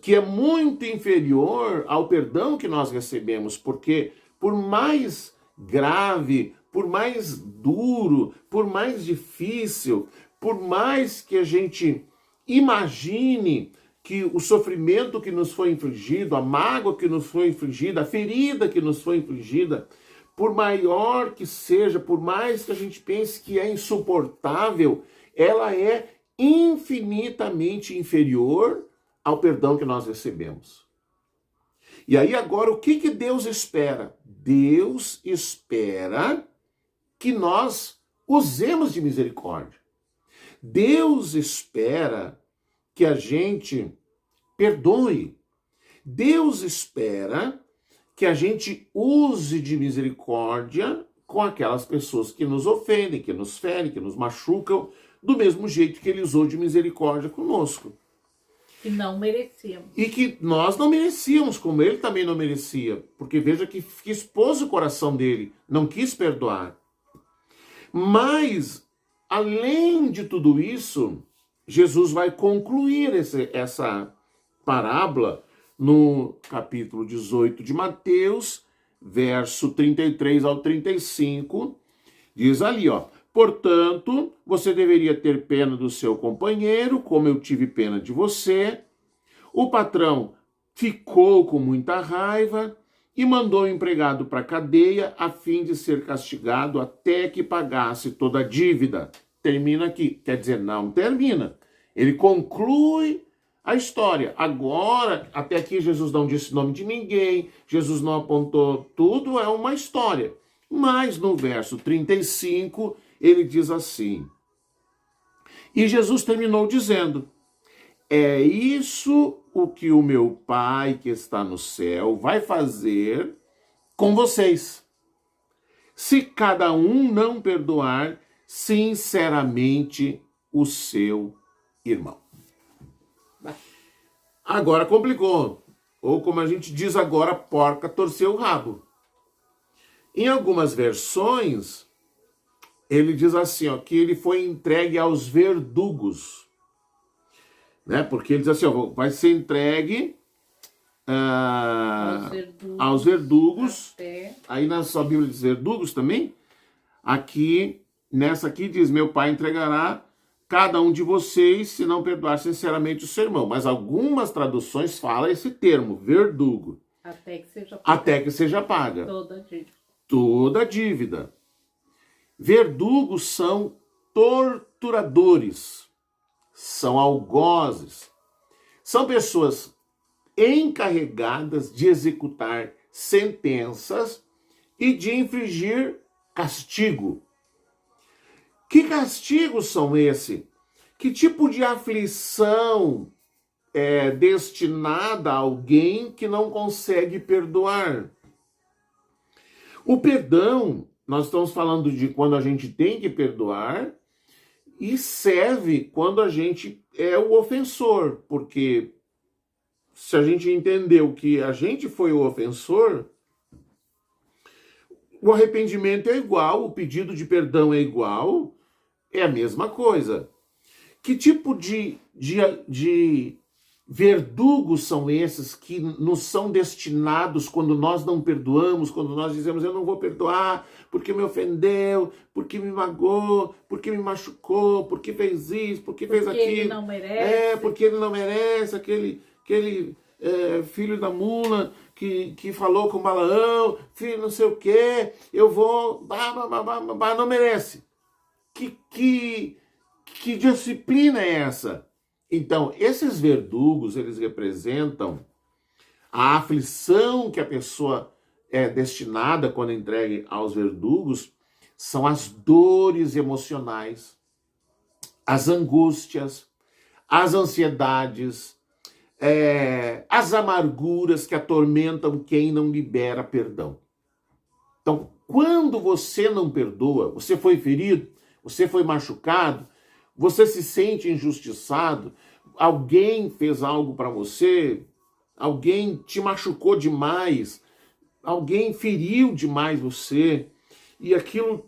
Que é muito inferior ao perdão que nós recebemos, porque por mais grave, por mais duro, por mais difícil, por mais que a gente imagine que o sofrimento que nos foi infligido, a mágoa que nos foi infligida, a ferida que nos foi infligida, por maior que seja, por mais que a gente pense que é insuportável, ela é infinitamente inferior ao perdão que nós recebemos. E aí agora, o que Deus espera? Deus espera que nós usemos de misericórdia. Deus espera que a gente perdoe. Deus espera que a gente use de misericórdia com aquelas pessoas que nos ofendem, que nos ferem, que nos machucam, do mesmo jeito que ele usou de misericórdia conosco. Que não merecíamos. E que nós não merecíamos, como ele também não merecia. Porque veja que expôs o coração dele, não quis perdoar. Mas, além de tudo isso, Jesus vai concluir essa parábola no capítulo 18 de Mateus, verso 33 ao 35, diz ali, ó: portanto, você deveria ter pena do seu companheiro, como eu tive pena de você. O patrão ficou com muita raiva e mandou o empregado para a cadeia a fim de ser castigado até que pagasse toda a dívida. Termina aqui. Quer dizer, não termina. Ele conclui a história. Agora, até aqui Jesus não disse nome de ninguém, Jesus não apontou tudo, é uma história. Mas no verso 35, ele diz assim: e Jesus terminou dizendo: é isso o que o meu Pai que está no céu vai fazer com vocês, se cada um não perdoar sinceramente o seu irmão. Agora complicou. Ou como a gente diz agora, a porca torceu o rabo. Em algumas versões, ele diz assim, ó, que ele foi entregue aos verdugos. Né? Porque ele diz assim, ó, vai ser entregue aos verdugos. Aí na sua Bíblia diz verdugos também. Aqui, nessa aqui diz, meu Pai entregará cada um de vocês se não perdoar sinceramente o seu irmão. Mas algumas traduções falam esse termo, verdugo. Até que seja paga. Até que seja paga. Toda dívida. Toda dívida. Verdugos são torturadores, são algozes, são pessoas encarregadas de executar sentenças e de infligir castigo. Que castigos são esses? Que tipo de aflição é destinada a alguém que não consegue perdoar? O perdão, nós estamos falando de quando a gente tem que perdoar, e serve quando a gente é o ofensor, porque se a gente entendeu que a gente foi o ofensor, o arrependimento é igual, o pedido de perdão é igual, é a mesma coisa. Que tipo de verdugos são esses que nos são destinados quando nós não perdoamos, quando nós dizemos, eu não vou perdoar porque me ofendeu, porque me magoou, porque me machucou, porque fez isso, porque fez aquilo. Porque ele não merece. Porque ele não merece, aquele filho da mula que falou com Balaão, filho não sei o quê, eu vou, não merece. Que disciplina é essa? Então, esses verdugos, eles representam a aflição que a pessoa é destinada quando entregue aos verdugos, são as dores emocionais, as angústias, as ansiedades, as amarguras que atormentam quem não libera perdão. Então, quando você não perdoa, você foi ferido, você foi machucado, você se sente injustiçado, alguém fez algo para você, alguém te machucou demais, alguém feriu demais você, e aquilo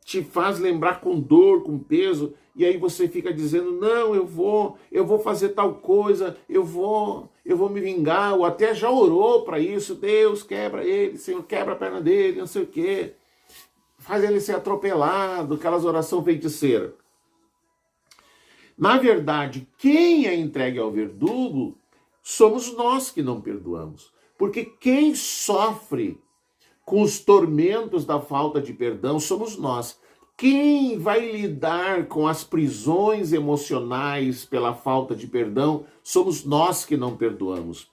te faz lembrar com dor, com peso, e aí você fica dizendo, não, eu vou fazer tal coisa, eu vou me vingar, ou até já orou para isso, Deus quebra ele, Senhor quebra a perna dele, não sei o quê. faz ele ser atropelado, aquelas orações feiticeiras. Na verdade, quem é entregue ao verdugo somos nós que não perdoamos. Porque quem sofre com os tormentos da falta de perdão somos nós. Quem vai lidar com as prisões emocionais pela falta de perdão somos nós que não perdoamos.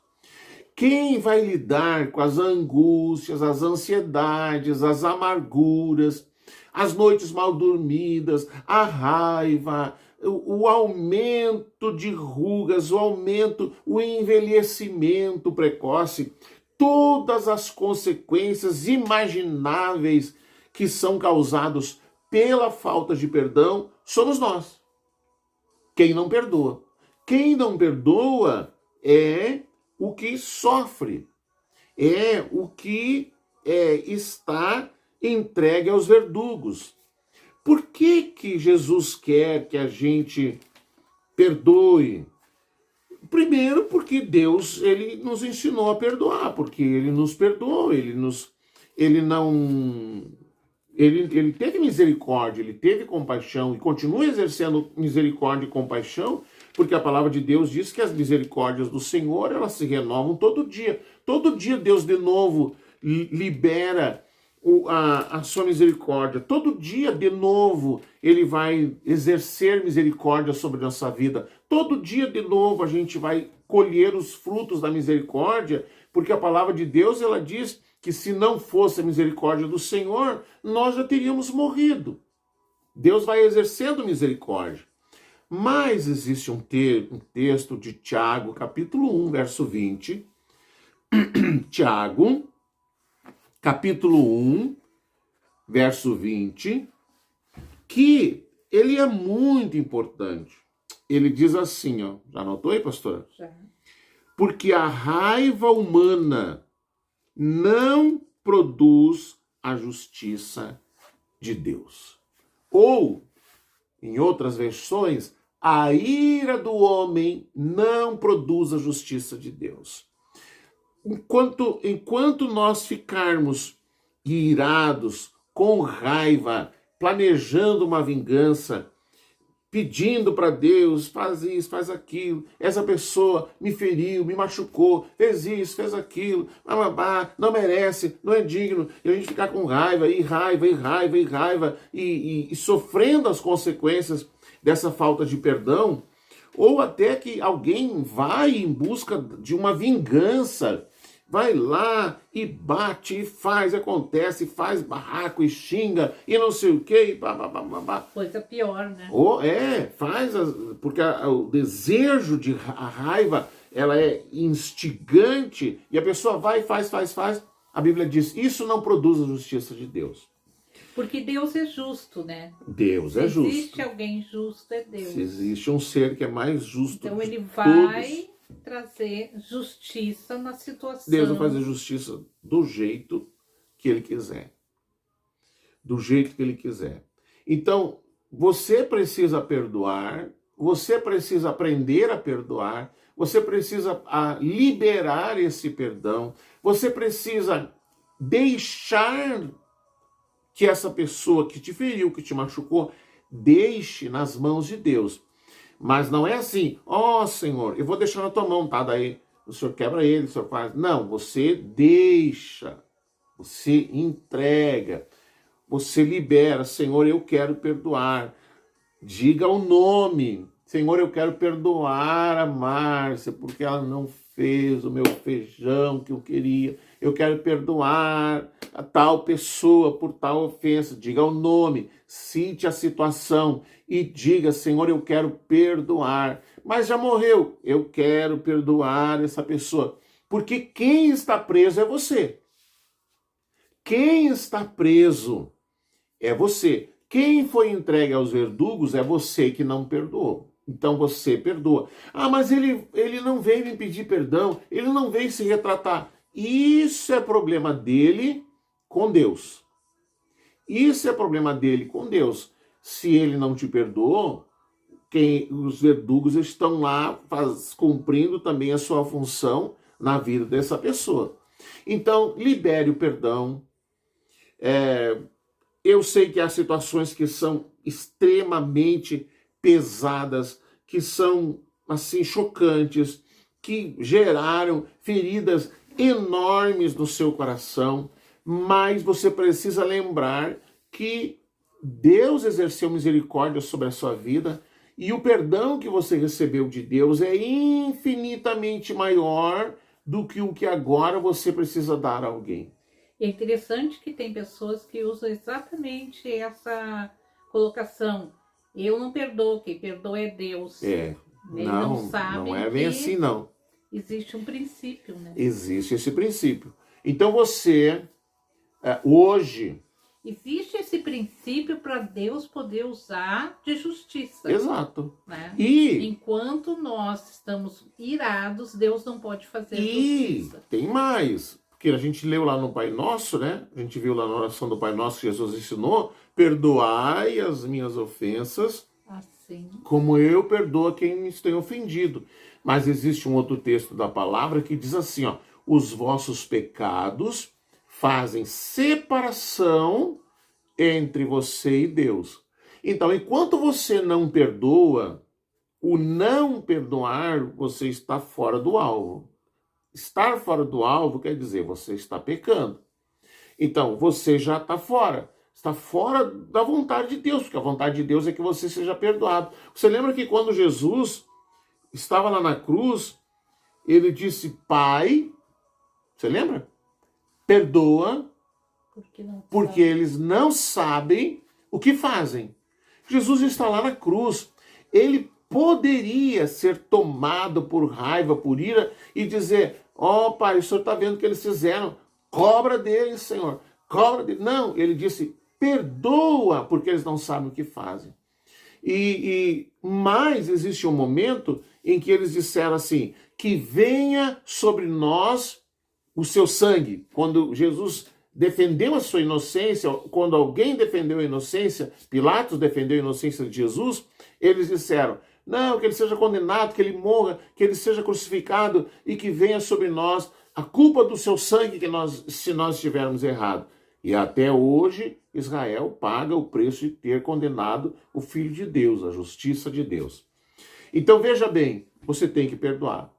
Quem vai lidar com as angústias, as ansiedades, as amarguras, as noites mal dormidas, a raiva, o aumento de rugas, o envelhecimento precoce, todas as consequências imagináveis que são causados pela falta de perdão, somos nós. Quem não perdoa. Quem não perdoa é o que sofre, é o que está entregue aos verdugos. Por que Jesus quer que a gente perdoe? Primeiro, porque Deus ele nos ensinou a perdoar, porque ele nos perdoou, ele teve misericórdia, ele teve compaixão e continua exercendo misericórdia e compaixão, porque a palavra de Deus diz que as misericórdias do Senhor, elas se renovam todo dia. Todo dia Deus de novo libera a sua misericórdia. Todo dia de novo ele vai exercer misericórdia sobre a nossa vida. Todo dia de novo a gente vai colher os frutos da misericórdia, porque a palavra de Deus ela diz que se não fosse a misericórdia do Senhor, nós já teríamos morrido. Deus vai exercendo misericórdia. Mas existe um texto de Tiago, capítulo 1, verso 20. Tiago, capítulo 1, verso 20, que ele é muito importante. Ele diz assim, ó, já anotou aí, pastora? Já. Porque a raiva humana não produz a justiça de Deus. Ou, em outras versões, a ira do homem não produz a justiça de Deus. Enquanto nós ficarmos irados, com raiva, planejando uma vingança, pedindo para Deus, faz isso, faz aquilo, essa pessoa me feriu, me machucou, fez isso, fez aquilo, não merece, não é digno, e a gente ficar com raiva, e sofrendo as consequências dessa falta de perdão, ou até que alguém vai em busca de uma vingança, vai lá e bate, e faz, acontece, faz barraco e xinga, e não sei o que, Coisa pior, né? Porque o desejo de a raiva, ela é instigante, e a pessoa vai, faz. A Bíblia diz, isso não produz a justiça de Deus. Porque Deus é justo, né? Deus é justo. Se existe alguém justo, é Deus. Se existe um ser que é mais justo então ele de vai todos, trazer justiça na situação. Deus vai fazer justiça do jeito que ele quiser. Do jeito que ele quiser. Então, você precisa perdoar, você precisa aprender a perdoar, você precisa liberar esse perdão, você precisa deixar que essa pessoa que te feriu, que te machucou, deixe nas mãos de Deus. Mas não é assim, Senhor, eu vou deixar na tua mão, tá? Daí o Senhor quebra ele, o Senhor faz. Não, você deixa, você entrega, você libera. Senhor, eu quero perdoar. Diga o nome. Senhor, eu quero perdoar a Márcia, porque ela não fez o meu feijão que eu queria. Eu quero perdoar a tal pessoa por tal ofensa. Diga o nome, cite a situação e diga, Senhor, eu quero perdoar. Mas já morreu, eu quero perdoar essa pessoa. Porque quem está preso é você. Quem está preso é você. Quem foi entregue aos verdugos é você que não perdoou. Então você perdoa. Mas ele não veio me pedir perdão, ele não veio se retratar. Isso é problema dele com Deus. Isso é problema dele com Deus. Se ele não te perdoou, os verdugos estão lá cumprindo também a sua função na vida dessa pessoa. Então, libere o perdão. eu sei que há situações que são extremamente pesadas, que são, assim, chocantes, que geraram feridas enormes no seu coração, mas você precisa lembrar que Deus exerceu misericórdia sobre a sua vida e o perdão que você recebeu de Deus é infinitamente maior do que o que agora você precisa dar a alguém. É interessante que tem pessoas que usam exatamente essa colocação. Eu não perdoo, quem perdoa é Deus. É, Eles não é bem assim, não. Existe um princípio, né? Existe esse princípio. Então você, hoje... Existe esse princípio para Deus poder usar de justiça. Exato. Né? E enquanto nós estamos irados, Deus não pode fazer justiça. E tem mais, porque a gente leu lá no Pai Nosso, né? A gente viu lá na oração do Pai Nosso que Jesus ensinou: perdoai as minhas ofensas, assim como eu perdoo a quem me tem ofendido. Mas existe um outro texto da palavra que diz assim, ó: os vossos pecados fazem separação entre você e Deus. Então, enquanto você não perdoa, o não perdoar, você está fora do alvo. Estar fora do alvo quer dizer você está pecando. Então, você já está fora. Está fora da vontade de Deus, porque a vontade de Deus é que você seja perdoado. Você lembra que quando Jesus estava lá na cruz, ele disse: Pai, você lembra? Perdoa, porque eles não sabem o que fazem. Jesus está lá na cruz. Ele poderia ser tomado por raiva, por ira, e dizer: ó Pai, o Senhor está vendo o que eles fizeram, cobra deles, Senhor, cobra deles. Não, ele disse: perdoa, porque eles não sabem o que fazem. Mas existe um momento em que eles disseram assim: que venha sobre nós o seu sangue. Quando Jesus defendeu a sua inocência, quando alguém defendeu a inocência, Pilatos defendeu a inocência de Jesus, eles disseram: não, que ele seja condenado, que ele morra, que ele seja crucificado e que venha sobre nós a culpa do seu sangue se nós estivermos errados. E até hoje Israel paga o preço de ter condenado o Filho de Deus, a justiça de Deus. Então veja bem, você tem que perdoar.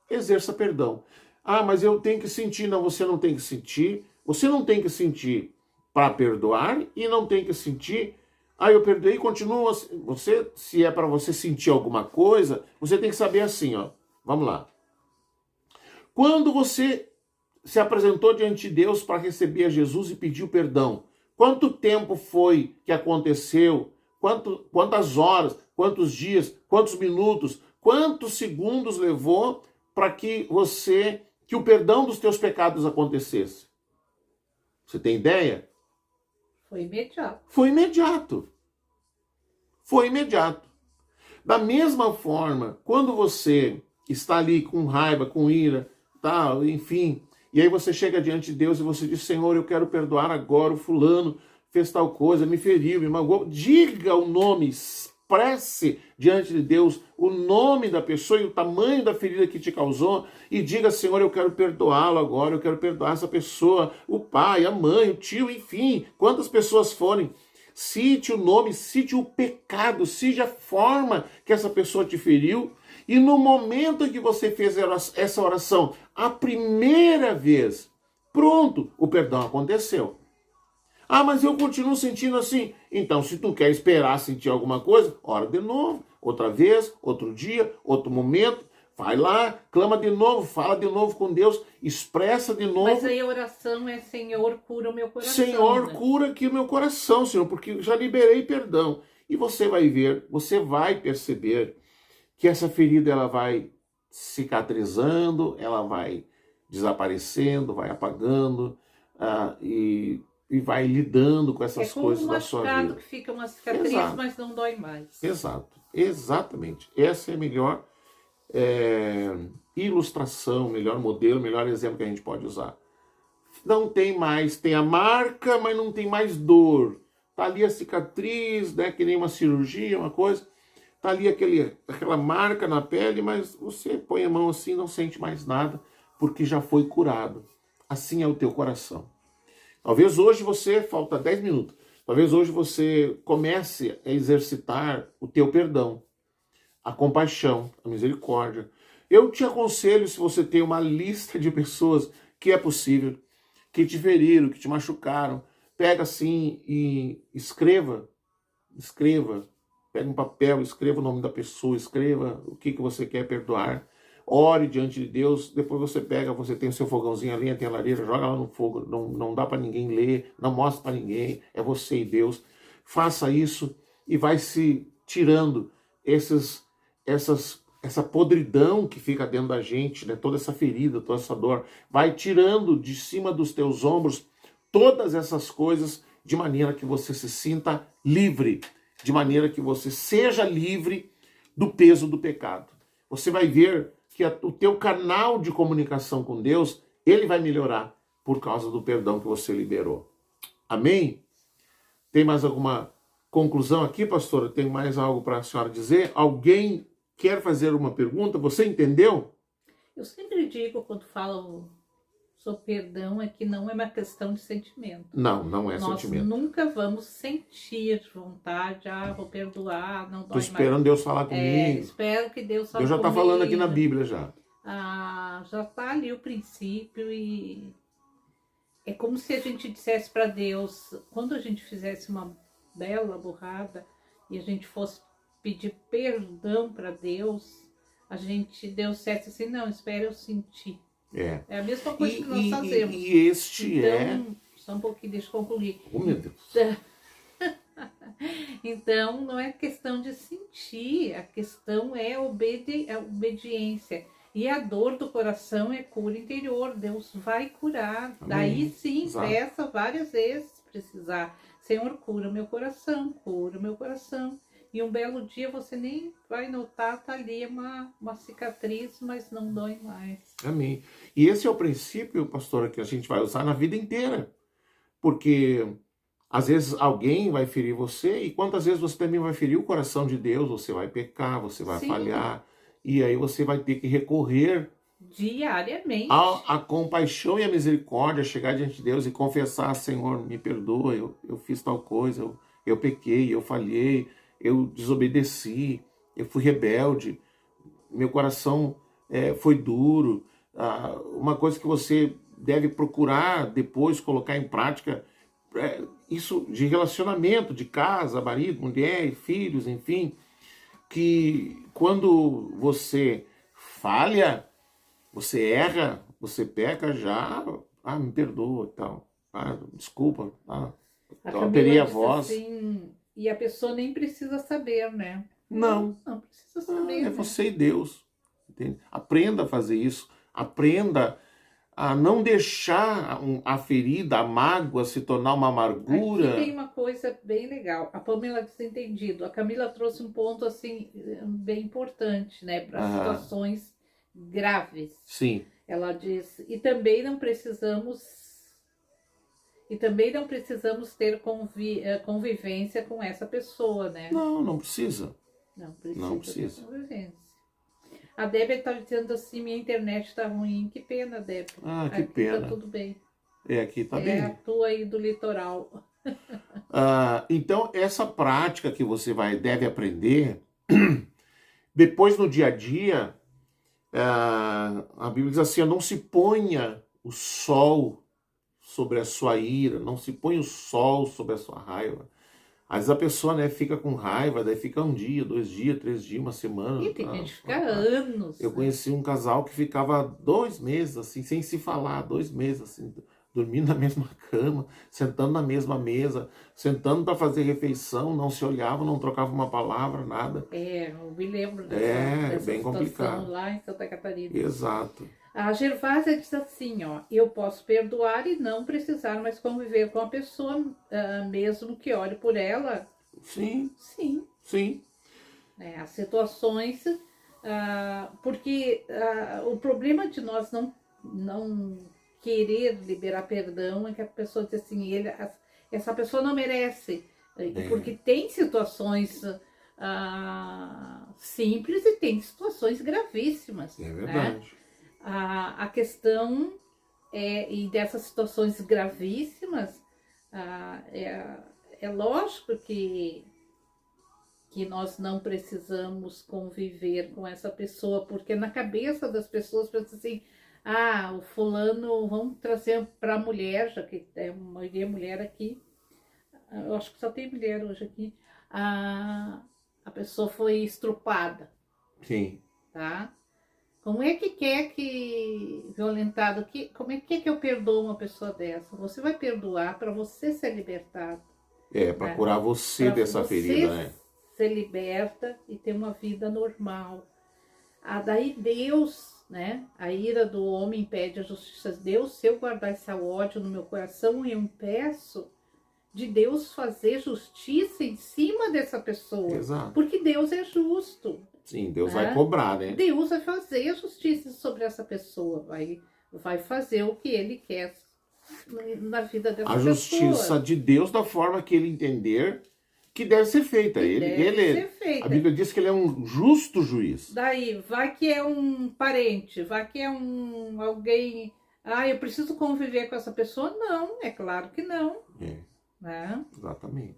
Exerça perdão. Ah, mas eu tenho que sentir. Não, você não tem que sentir. Você não tem que sentir para perdoar e não tem que sentir: ah, eu perdoei e continua. Você, se é para você sentir alguma coisa, você tem que saber assim, ó. Vamos lá. Quando você se apresentou diante de Deus para receber a Jesus e pediu perdão, quanto tempo foi que aconteceu? Quantas horas? Quantos dias? Quantos minutos? Quantos segundos levou para que o perdão dos teus pecados acontecesse? Você tem ideia? Foi imediato. Foi imediato. Foi imediato. Da mesma forma, quando você está ali com raiva, com ira, tal, enfim, e aí você chega diante de Deus e você diz: Senhor, eu quero perdoar agora, o fulano fez tal coisa, me feriu, me magoou. Diga o nome, expresse diante de Deus o nome da pessoa e o tamanho da ferida que te causou e diga: Senhor, eu quero perdoá-lo agora, eu quero perdoar essa pessoa, o pai, a mãe, o tio, enfim, quantas pessoas forem. Cite o nome, cite o pecado, cite a forma que essa pessoa te feriu. E no momento em que você fez essa oração, a primeira vez, pronto, o perdão aconteceu. Ah, mas eu continuo sentindo assim. Então, se tu quer esperar sentir alguma coisa, ora de novo, outra vez, outro dia, outro momento. Vai lá, clama de novo, fala de novo com Deus, expressa de novo. Mas aí a oração é: Senhor, cura o meu coração. Senhor, né? cura aqui o meu coração, Senhor, porque já liberei perdão. E você vai ver, você vai perceber que essa ferida ela vai cicatrizando, ela vai desaparecendo, vai apagando e vai lidando com essas coisas da sua vida. É como um machucado que fica uma cicatriz, exato, mas não dói mais. Exato, exatamente. Essa é a melhor ilustração, melhor modelo, melhor exemplo que a gente pode usar. Não tem mais, tem a marca, mas não tem mais dor. Tá ali a cicatriz, né, que nem uma cirurgia, uma coisa. Tá ali aquela marca na pele, mas você põe a mão assim, não sente mais nada, porque já foi curado. Assim é o teu coração. Talvez hoje falta 10 minutos, Talvez hoje você comece a exercitar o teu perdão, a compaixão, a misericórdia. Eu te aconselho, se você tem uma lista de pessoas que é possível, que te feriram, que te machucaram, pega assim e escreva, pega um papel, escreva o nome da pessoa, escreva o que você quer perdoar, ore diante de Deus, depois você pega, você tem o seu fogãozinho, a lenha, tem a lareira, joga lá no fogo, não dá para ninguém ler, não mostra para ninguém, é você e Deus. Faça isso e vai se tirando essa podridão que fica dentro da gente, né? Toda essa ferida, toda essa dor, vai tirando de cima dos teus ombros todas essas coisas de maneira que você se sinta livre, de maneira que você seja livre do peso do pecado. Você vai ver que o teu canal de comunicação com Deus, ele vai melhorar por causa do perdão que você liberou. Amém? Tem mais alguma conclusão aqui, pastora? Tem mais algo para a senhora dizer? Alguém quer fazer uma pergunta? Você entendeu? Eu sempre digo, quando falo sobre perdão, é que não é uma questão de sentimento. Não é Nós sentimento. nunca vamos sentir vontade, vou perdoar, não dói Estou esperando mais. Deus falar comigo. Espero que Deus fale Deus já está comigo. falando aqui na Bíblia já. Já está ali o princípio e é como se a gente dissesse para Deus, quando a gente fizesse uma bela burrada e a gente fosse pedir perdão para Deus, Deus dissesse assim, não, espera eu sentir. É a mesma coisa que nós fazemos. E este então, só um pouquinho, deixa eu concluir. Oh, meu Deus. Então, não é questão de sentir, a questão é a obediência. E a dor do coração é cura interior, Deus vai curar. Amém. Daí sim, Exato. peça várias vezes se precisar. Senhor, cura meu coração, cura meu coração. E um belo dia você nem vai notar, tá ali uma cicatriz, mas não dói mais. Amém. E esse é o princípio, pastora, que a gente vai usar na vida inteira. Porque às vezes alguém vai ferir você e quantas vezes você também vai ferir o coração de Deus, você vai pecar, você vai falhar. E aí você vai ter que recorrer diariamente a compaixão e a misericórdia, chegar diante de Deus e confessar, Senhor, me perdoa, eu fiz tal coisa, eu pequei, eu falhei, eu desobedeci, eu fui rebelde, meu coração foi duro. Uma coisa que você deve procurar depois colocar em prática, isso de relacionamento, de casa, marido, mulher, filhos, enfim, que quando você falha, você erra, você peca, já, me perdoa, tal, desculpa, eu aperei a voz. Assim, e a pessoa nem precisa saber, né? Não precisa saber. É você e Deus, entende? Aprenda a fazer isso, aprenda a não deixar a ferida, a mágoa se tornar uma amargura. Aqui tem uma coisa bem legal, a Pamela Desentendido, a Camila trouxe um ponto assim bem importante, né, para situações graves. Sim. Ela diz, e também não precisamos ter convivência com essa pessoa, né? Não precisa. Não precisa. Ter convivência. A Débora está dizendo assim, minha internet está ruim. Que pena, Débora. Que pena. Tá tudo bem. Aqui tá bem. É a tua aí do litoral. Então, essa prática que você deve aprender, depois no dia a dia, a Bíblia diz assim, não se ponha o sol sobre a sua ira, não se ponha o sol sobre a sua raiva. Às vezes a pessoa, né, fica com raiva, daí fica 1 dia, 2 dias, 3 dias, uma semana. E tem gente que fica anos. Eu conheci um casal que ficava 2 meses, assim, sem se falar, 2 meses, assim, dormindo na mesma cama, sentando na mesma mesa, sentando para fazer refeição, não se olhavam, não trocavam uma palavra, nada. Eu me lembro dessa bem complicado lá em Santa Catarina. Exato. A Gervásia diz assim, eu posso perdoar e não precisar mais conviver com a pessoa, mesmo que olhe por ela. Sim. As situações, porque o problema de nós não querer liberar perdão é que a pessoa diz assim, essa pessoa não merece, porque tem situações simples e tem situações gravíssimas. É verdade. Né? A questão e dessas situações gravíssimas é lógico que nós não precisamos conviver com essa pessoa, porque na cabeça das pessoas pensa assim, ah, o fulano, vamos trazer para a mulher, já que é uma maioria mulher aqui, eu acho que só tem mulher hoje aqui, a pessoa foi estrupada, Sim. tá? Como é que quer que, violentado, como é que quer que eu perdoo uma pessoa dessa? Você vai perdoar para você ser libertado. Para né? curar você Pra dessa você ferida, né? ser liberta e ter uma vida normal. Daí Deus, né? A ira do homem impede a justiça de Deus. Se eu guardar esse ódio no meu coração, eu impeço de Deus fazer justiça em cima dessa pessoa. Exato. Porque Deus é justo. Sim, Deus vai cobrar, né? Deus vai fazer a justiça sobre essa pessoa. Vai fazer o que Ele quer na vida dessa pessoa. A justiça de Deus da forma que Ele entender que deve ser feita. A Bíblia diz que Ele é um justo juiz. Daí, vai que é um parente, vai que é alguém... eu preciso conviver com essa pessoa? Não, é claro que não. Né? Exatamente.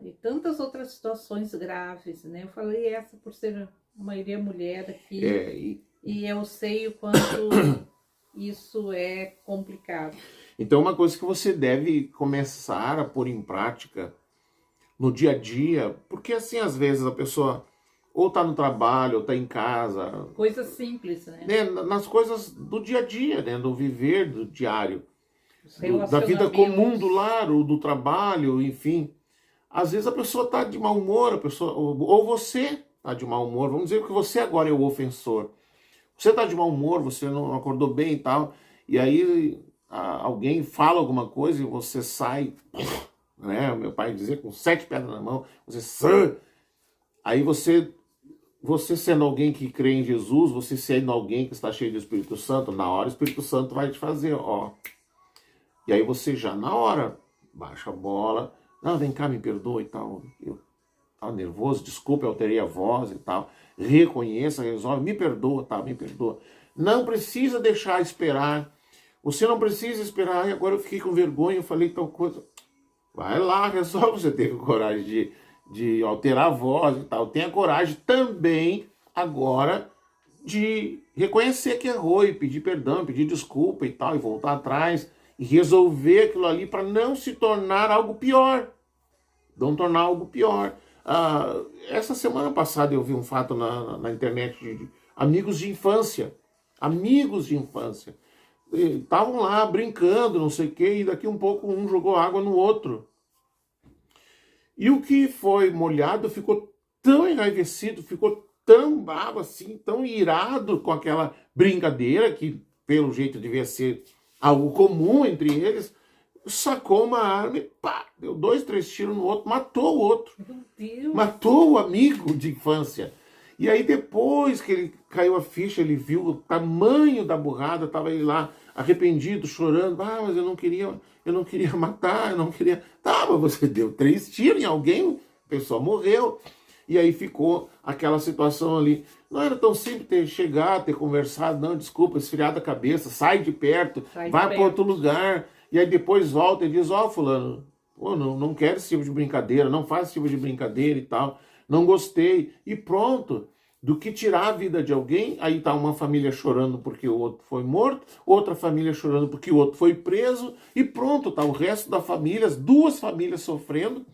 E tantas outras situações graves, né? Eu falei essa por ser a maioria mulher aqui. E eu sei o quanto isso é complicado. Então, uma coisa que você deve começar a pôr em prática no dia a dia, porque assim, às vezes a pessoa ou tá no trabalho, ou tá em casa. Coisas simples, né? Nas coisas do dia a dia, né? Do viver, do diário. Da vida comum, do lar, ou do trabalho, enfim. Às vezes a pessoa tá de mau humor, ou você tá de mau humor, vamos dizer que você agora é o ofensor. Você tá de mau humor, você não acordou bem e tal, e aí alguém fala alguma coisa e você sai, né? Meu pai dizia, com 7 pedras na mão, aí você sendo alguém que crê em Jesus, você sendo alguém que está cheio do Espírito Santo, na hora o Espírito Santo vai te fazer, ó. E aí você já na hora baixa a bola, não, vem cá, me perdoa e tal, eu tava nervoso, desculpa, eu alterei a voz e tal, reconheça, resolve, me perdoa, tá, me perdoa. Não precisa deixar esperar, você não precisa esperar, agora eu fiquei com vergonha, eu falei tal coisa. Vai lá, resolve, você teve coragem de alterar a voz e tal, tenha coragem também agora de reconhecer que errou e pedir perdão, pedir desculpa e tal, e voltar atrás, e resolver aquilo ali para não se tornar algo pior. Não tornar algo pior. Essa semana passada eu vi um fato na internet de amigos de infância. Amigos de infância. Estavam lá brincando, não sei o quê, e daqui um pouco um jogou água no outro. E o que foi molhado ficou tão enraivecido, ficou tão bravo assim, tão irado com aquela brincadeira, que pelo jeito devia ser algo comum entre eles, sacou uma arma e pá, deu 2, 3 tiros no outro, matou o outro. Meu Deus. Matou o amigo de infância. E aí depois que ele caiu a ficha, ele viu o tamanho da burrada, estava ele lá arrependido, chorando, mas eu não queria matar, eu não queria... Tá, mas você deu 3 tiros em alguém, a pessoa morreu. E aí ficou aquela situação ali. Não era tão simples ter chegado, ter conversado, não, desculpa, esfriado a cabeça, sai de perto, vai para outro lugar. E aí depois volta e diz, fulano, não quero esse tipo de brincadeira, não faz esse tipo de brincadeira e tal, não gostei. E pronto, do que tirar a vida de alguém, aí tá uma família chorando porque o outro foi morto, outra família chorando porque o outro foi preso, e pronto, tá o resto da família, as 2 famílias sofrendo,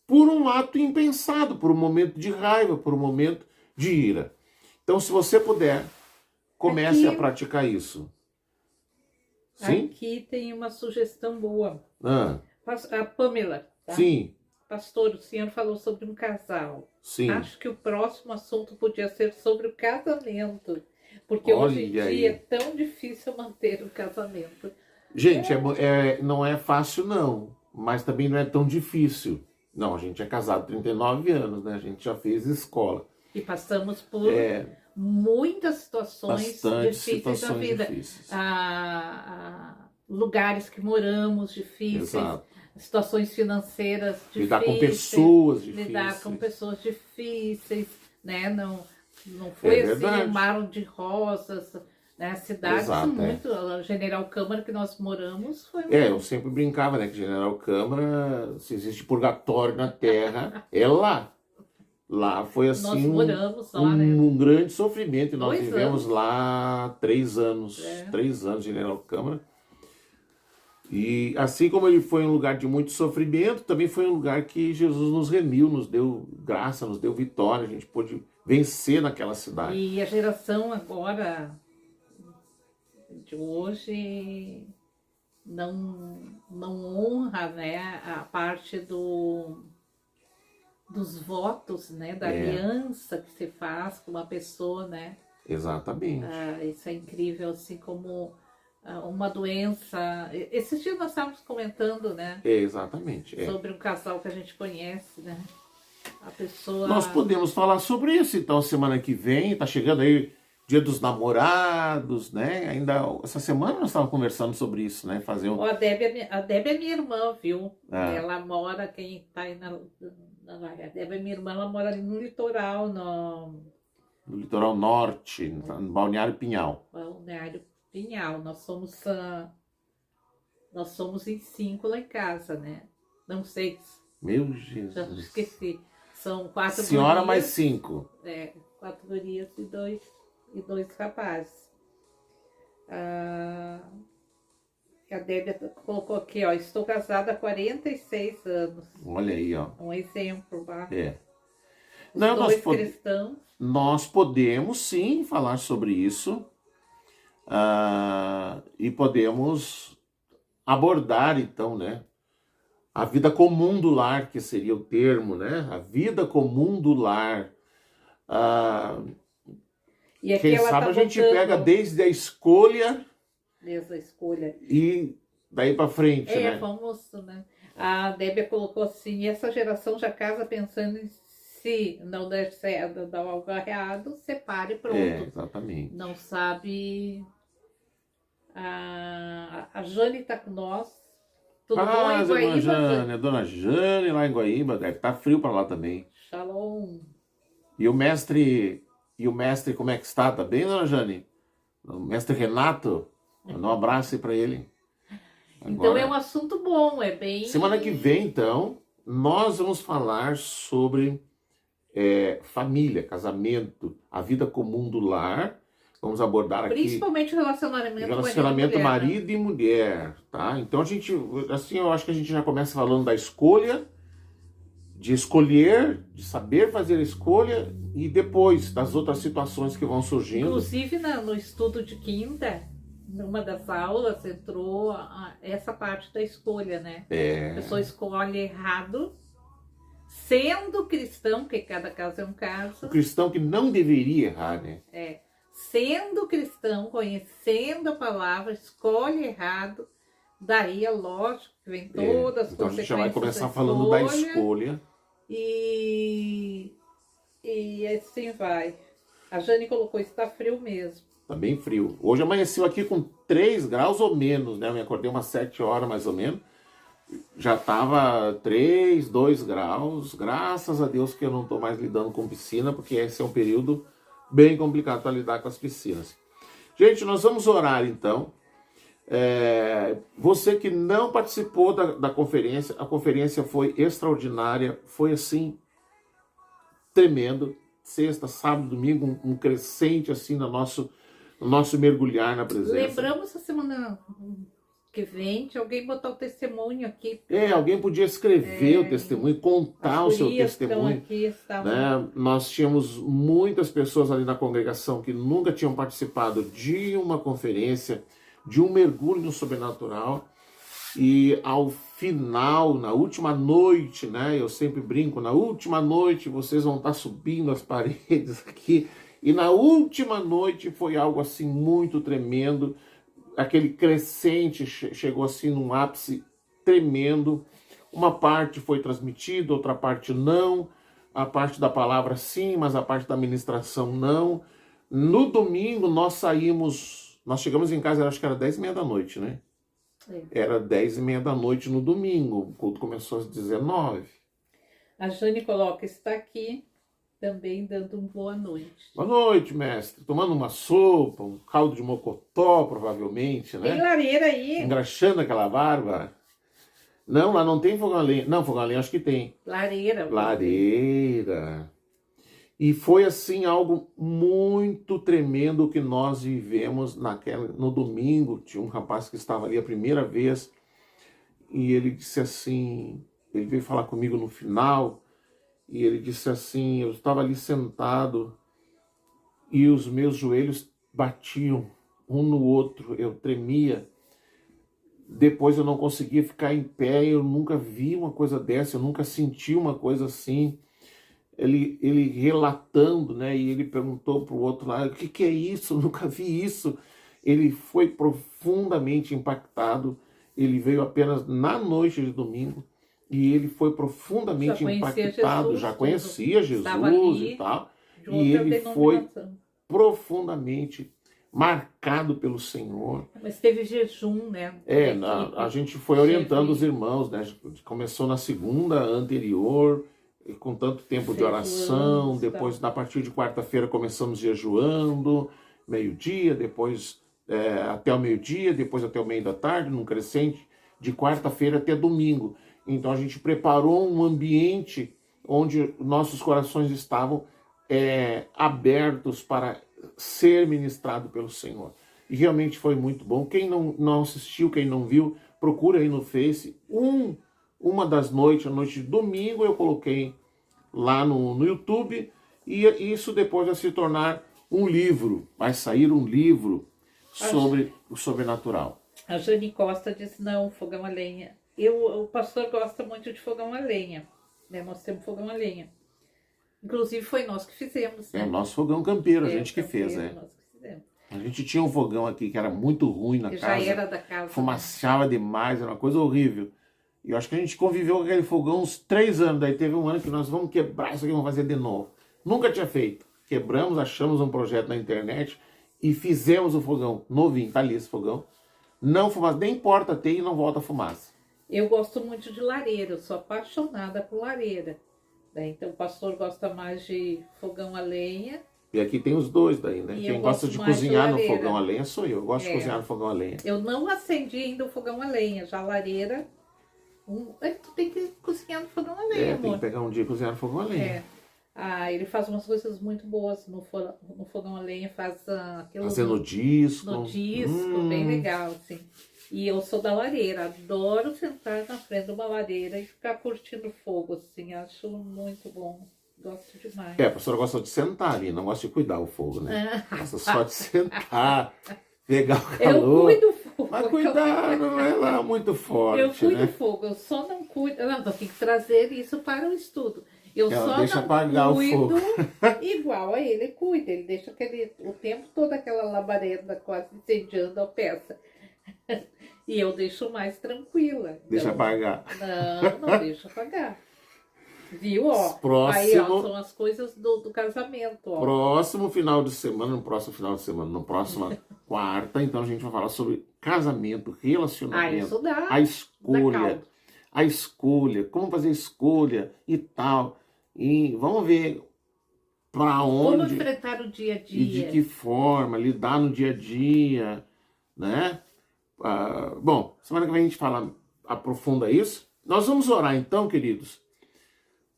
por um ato impensado, por um momento de raiva, por um momento de ira. Então, se você puder, comece a praticar isso. Sim? Aqui tem uma sugestão boa. A Pamela, tá? Sim. Pastor, o senhor falou sobre um casal. Sim. Acho que o próximo assunto podia ser sobre o casamento. Porque hoje em dia é tão difícil manter o casamento. Gente, não é fácil não, mas também não é tão difícil. Não, a gente é casado há 39 anos, né? A gente já fez escola. E passamos por muitas situações difíceis na vida. Lugares que moramos difíceis. Exato. Situações financeiras difíceis. Lidar com pessoas difíceis. Lidar com pessoas difíceis, né? Não foi assim um mar de rosas. Né? As cidades Exato, muito. A General Câmara que nós moramos foi. Eu sempre brincava, né, que General Câmara, se existe purgatório na Terra, é lá. Lá foi Nós assim moramos lá, né? um grande sofrimento e nós 2 vivemos anos. lá 3 anos, É. 3 anos General Câmara. E assim como ele foi um lugar de muito sofrimento, também foi um lugar que Jesus nos remiu, nos deu graça, nos deu vitória, a gente pôde vencer naquela cidade. E a geração agora de hoje não honra, né, a parte dos votos, né, da aliança que se faz com uma pessoa, né? Exatamente. Isso é incrível, assim como uma doença. Esses dias nós estávamos comentando, né, Exatamente. sobre um casal que a gente conhece, né? A pessoa. Nós podemos falar sobre isso, então, semana que vem, tá chegando aí Dia dos Namorados, né? Ainda essa semana nós estávamos conversando sobre isso, né? Fazer um... Ó, a Débia é minha irmã, viu? Ah. Ela mora, quem tá aí a Débia é minha irmã, ela mora ali no litoral, no no litoral norte, no Balneário Pinhal. Balneário Pinhal. Nós somos em 5 lá em casa, né? Não 6. Meu Já Jesus. esqueci. São 4 Senhora gurias. mais 5. 4 gurias e dois rapazes. A Débia colocou aqui, ó, estou casada há 46 anos. Olha aí, ó. Um exemplo, tá? Os Não, dois cristãos. nós podemos sim falar sobre isso. E podemos abordar, então, né? A vida comum do lar, que seria o termo, né? A vida comum do lar. E aqui Quem ela sabe tá a gente botando- pega desde a escolha Desde a escolha. e daí para frente, né? Vamos, né? A Débia colocou assim, essa geração já casa pensando em se não der certo, dar algo errado, separe e pronto. Exatamente. Não sabe... A Jane tá com nós. Tudo bom, Irmã Iguaíba? Jane, a dona Jane lá em Guaíba, deve estar frio para lá também. Shalom. E o mestre, como é que está? Tá bem, dona Jane? O mestre Renato, manda um abraço aí para ele. Então Agora, é um assunto bom, é bem... semana que vem, então, nós vamos falar sobre família, casamento, a vida comum do lar. Vamos abordar aqui Principalmente o relacionamento marido e mulher, tá? Então a gente, assim, eu acho que a gente já começa falando da escolha, de escolher, de saber fazer a escolha e depois das outras situações que vão surgindo. Inclusive no estudo de quinta, numa das aulas entrou essa parte da escolha, né? A pessoa escolhe errado, sendo cristão, porque cada caso é um caso. O cristão que não deveria errar, né? Sendo cristão, conhecendo a palavra, escolhe errado, daí é lógico que vem todas as então a gente já vai consequências começar da falando da escolha. E assim vai. A Jane colocou, está frio mesmo. Tá bem frio. Hoje amanheceu aqui com 3 graus ou menos, né? Eu me acordei umas 7 horas mais ou menos. Já tava 3, 2 graus. Graças a Deus que eu não tô mais lidando com piscina, porque esse é um período bem complicado para lidar com as piscinas. Gente, nós vamos orar então. Você que não participou da conferência, a conferência foi extraordinária, foi assim, tremendo. Sexta, sábado, domingo, um crescente assim no nosso mergulhar na presença. Lembramos a semana que vem de alguém botar o testemunho aqui. Alguém podia escrever o testemunho, contar o seu testemunho. Aqui, né? Nós tínhamos muitas pessoas ali na congregação que nunca tinham participado de uma conferência, de um mergulho no sobrenatural. E ao final, na última noite, né? Eu sempre brinco, na última noite vocês vão estar subindo as paredes aqui. E na última noite foi algo assim muito tremendo. Aquele crescente chegou assim num ápice tremendo. Uma parte foi transmitida, outra parte não. A parte da palavra sim, mas a parte da ministração não. No domingo nós chegamos em casa, acho que era 10h30 da noite, né? Era 10h30 da noite no domingo. O culto começou às 19h. A Jane coloca, está aqui. Também dando uma boa noite. Boa noite, mestre. Tomando uma sopa, um caldo de mocotó, provavelmente, Tem né? lareira aí? Engraxando aquela barba. Não, lá não tem fogão a lenha. Não, fogão a lenha acho que tem. Lareira. Lareira. E foi assim algo muito tremendo que nós vivemos no domingo. Tinha um rapaz que estava ali a primeira vez e ele disse assim, ele veio falar comigo no final e ele disse assim, eu estava ali sentado e os meus joelhos batiam um no outro, eu tremia. Depois eu não conseguia ficar em pé, eu nunca vi uma coisa dessa, eu nunca senti uma coisa assim. Ele relatando, né? E ele perguntou para o outro lá, o que é isso? Eu nunca vi isso. Ele foi profundamente impactado. Ele veio apenas na noite de domingo e ele foi profundamente impactado. Jesus, já conhecia Jesus e tal. E ele foi profundamente marcado pelo Senhor. Mas teve jejum, né? A gente foi orientando os irmãos, né? Começou na segunda anterior, com tanto tempo de oração, depois, a partir de quarta-feira, começamos jejuando, meio-dia, depois até o meio-dia, depois até o meio da tarde, num crescente, de quarta-feira até domingo. Então a gente preparou um ambiente onde nossos corações estavam abertos para ser ministrado pelo Senhor. E realmente foi muito bom. Quem não assistiu, quem não viu, procura aí no Face. Uma das noites, a noite de domingo, eu coloquei lá no YouTube, e isso depois vai se tornar um livro, vai sair um livro sobre o sobrenatural. A Jane Costa disse, não, fogão a lenha. O pastor gosta muito de fogão a lenha, né? Nós temos fogão a lenha. Inclusive foi nós que fizemos. Né? É o nosso fogão campeiro, a gente que fez, né? Nós que fizemos. A gente tinha um fogão aqui que era muito ruim na casa. Já era da casa. Fumaçava demais, era uma coisa horrível. E eu acho que a gente conviveu com aquele fogão uns 3 anos. Daí teve um ano que nós vamos quebrar isso aqui, vamos fazer de novo. Nunca tinha feito. Quebramos, achamos um projeto na internet e fizemos o fogão novinho. Tá ali esse fogão. Não fumaça, nem porta tem e não volta a fumaça. Eu gosto muito de lareira, eu sou apaixonada por lareira. Então o pastor gosta mais de fogão a lenha. E aqui tem os dois daí, né? Quem gosta de cozinhar no fogão a lenha sou eu. Eu gosto de cozinhar no fogão a lenha. Eu não acendi ainda o fogão a lenha, já a lareira. Tu tem que cozinhar no fogão a lenha, amor. Tem que pegar um dia e cozinhar no fogão a lenha. Ele faz umas coisas muito boas no fogão a lenha, faz aquilo... Fazendo disco. No disco, bem legal, assim. E eu sou da lareira, adoro sentar na frente de uma lareira e ficar curtindo fogo, assim, acho muito bom. Gosto demais. A pastora gosta de sentar ali, não gosta de cuidar o fogo, né? Gosta só de sentar, pegar o calor. Eu cuido do fogo. Mas cuidar não é lá muito forte, eu cuido né? do fogo, eu só não cuido... Não, eu tenho que trazer isso para o estudo. Eu só deixa não apagar cuido o fogo. igual a ele cuida. Ele deixa o tempo todo aquela labareda quase incendiando a peça. E eu deixo mais tranquila. Deixa apagar. Não deixa apagar. Viu, ó? Próximo, aí, ó, são as coisas do casamento, ó. Próximo final de semana, no próxima quarta, então a gente vai falar sobre casamento, relacionamento, isso dá, a escolha, como fazer escolha e tal. E vamos ver para onde... Como enfrentar o dia a dia. E de que forma, lidar no dia a dia, né? Bom, semana que vem a gente aprofunda isso. Nós vamos orar então, queridos.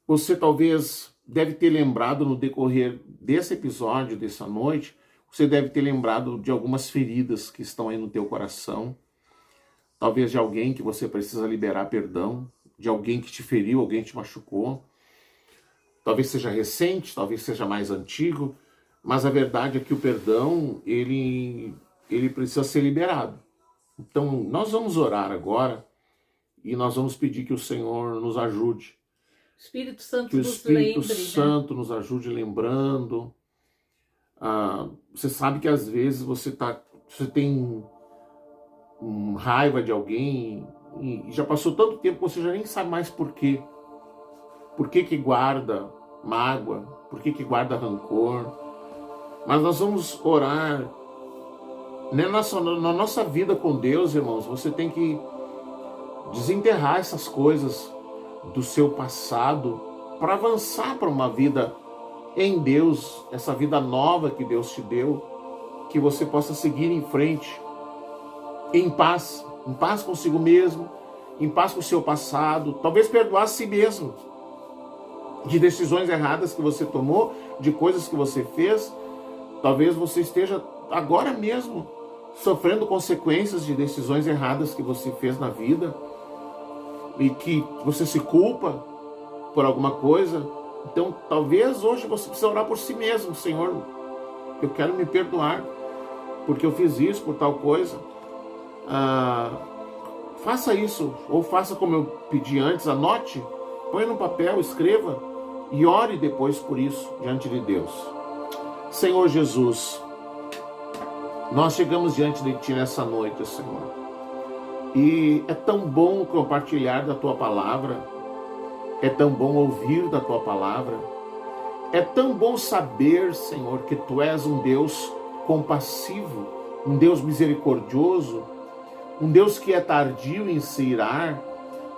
Você talvez deve ter lembrado no decorrer desse episódio, dessa noite, você deve ter lembrado de algumas feridas que estão aí no teu coração. Talvez de alguém que você precisa liberar perdão, de alguém que te feriu, alguém que te machucou. Talvez seja recente, talvez seja mais antigo, mas a verdade é que o perdão, ele precisa ser liberado. Então, nós vamos orar agora e nós vamos pedir que o Senhor nos ajude. O Espírito Santo que o Espírito Santo nos ajude lembrando. Você sabe que às vezes você tem raiva de alguém e já passou tanto tempo que você já nem sabe mais por quê. Por que guarda mágoa? Por que guarda rancor? Mas nós vamos orar. Na nossa vida com Deus, irmãos, você tem que desenterrar essas coisas do seu passado para avançar para uma vida em Deus, essa vida nova que Deus te deu, que você possa seguir em frente, em paz consigo mesmo, em paz com o seu passado, talvez perdoar a si mesmo, de decisões erradas que você tomou, de coisas que você fez. Talvez você esteja agora mesmo sofrendo consequências de decisões erradas que você fez na vida e que você se culpa por alguma coisa. Então, talvez hoje você precisa orar por si mesmo. Senhor, eu quero me perdoar porque eu fiz isso, por tal coisa. Faça isso, ou faça como eu pedi antes, anote, põe no papel, escreva e ore depois por isso diante de Deus. Senhor Jesus, nós chegamos diante de Ti nessa noite, Senhor, e é tão bom compartilhar da Tua palavra, é tão bom ouvir da Tua palavra, é tão bom saber, Senhor, que Tu és um Deus compassivo, um Deus misericordioso, um Deus que é tardio em se irar,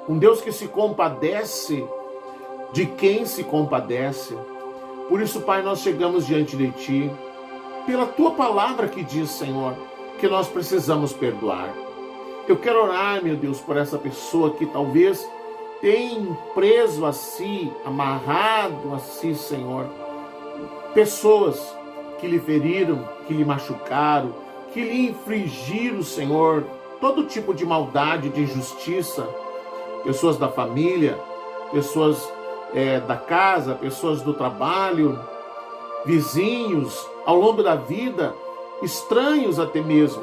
um Deus que se compadece de quem se compadece. Por isso, Pai, nós chegamos diante de Ti, pela Tua palavra que diz, Senhor, que nós precisamos perdoar. Eu quero orar, meu Deus, por essa pessoa que talvez tenha preso a si, amarrado a si, Senhor, pessoas que lhe feriram, que lhe machucaram, que lhe infligiram, Senhor, todo tipo de maldade, de injustiça, pessoas da família, pessoas da casa, pessoas do trabalho, vizinhos, ao longo da vida, estranhos até mesmo.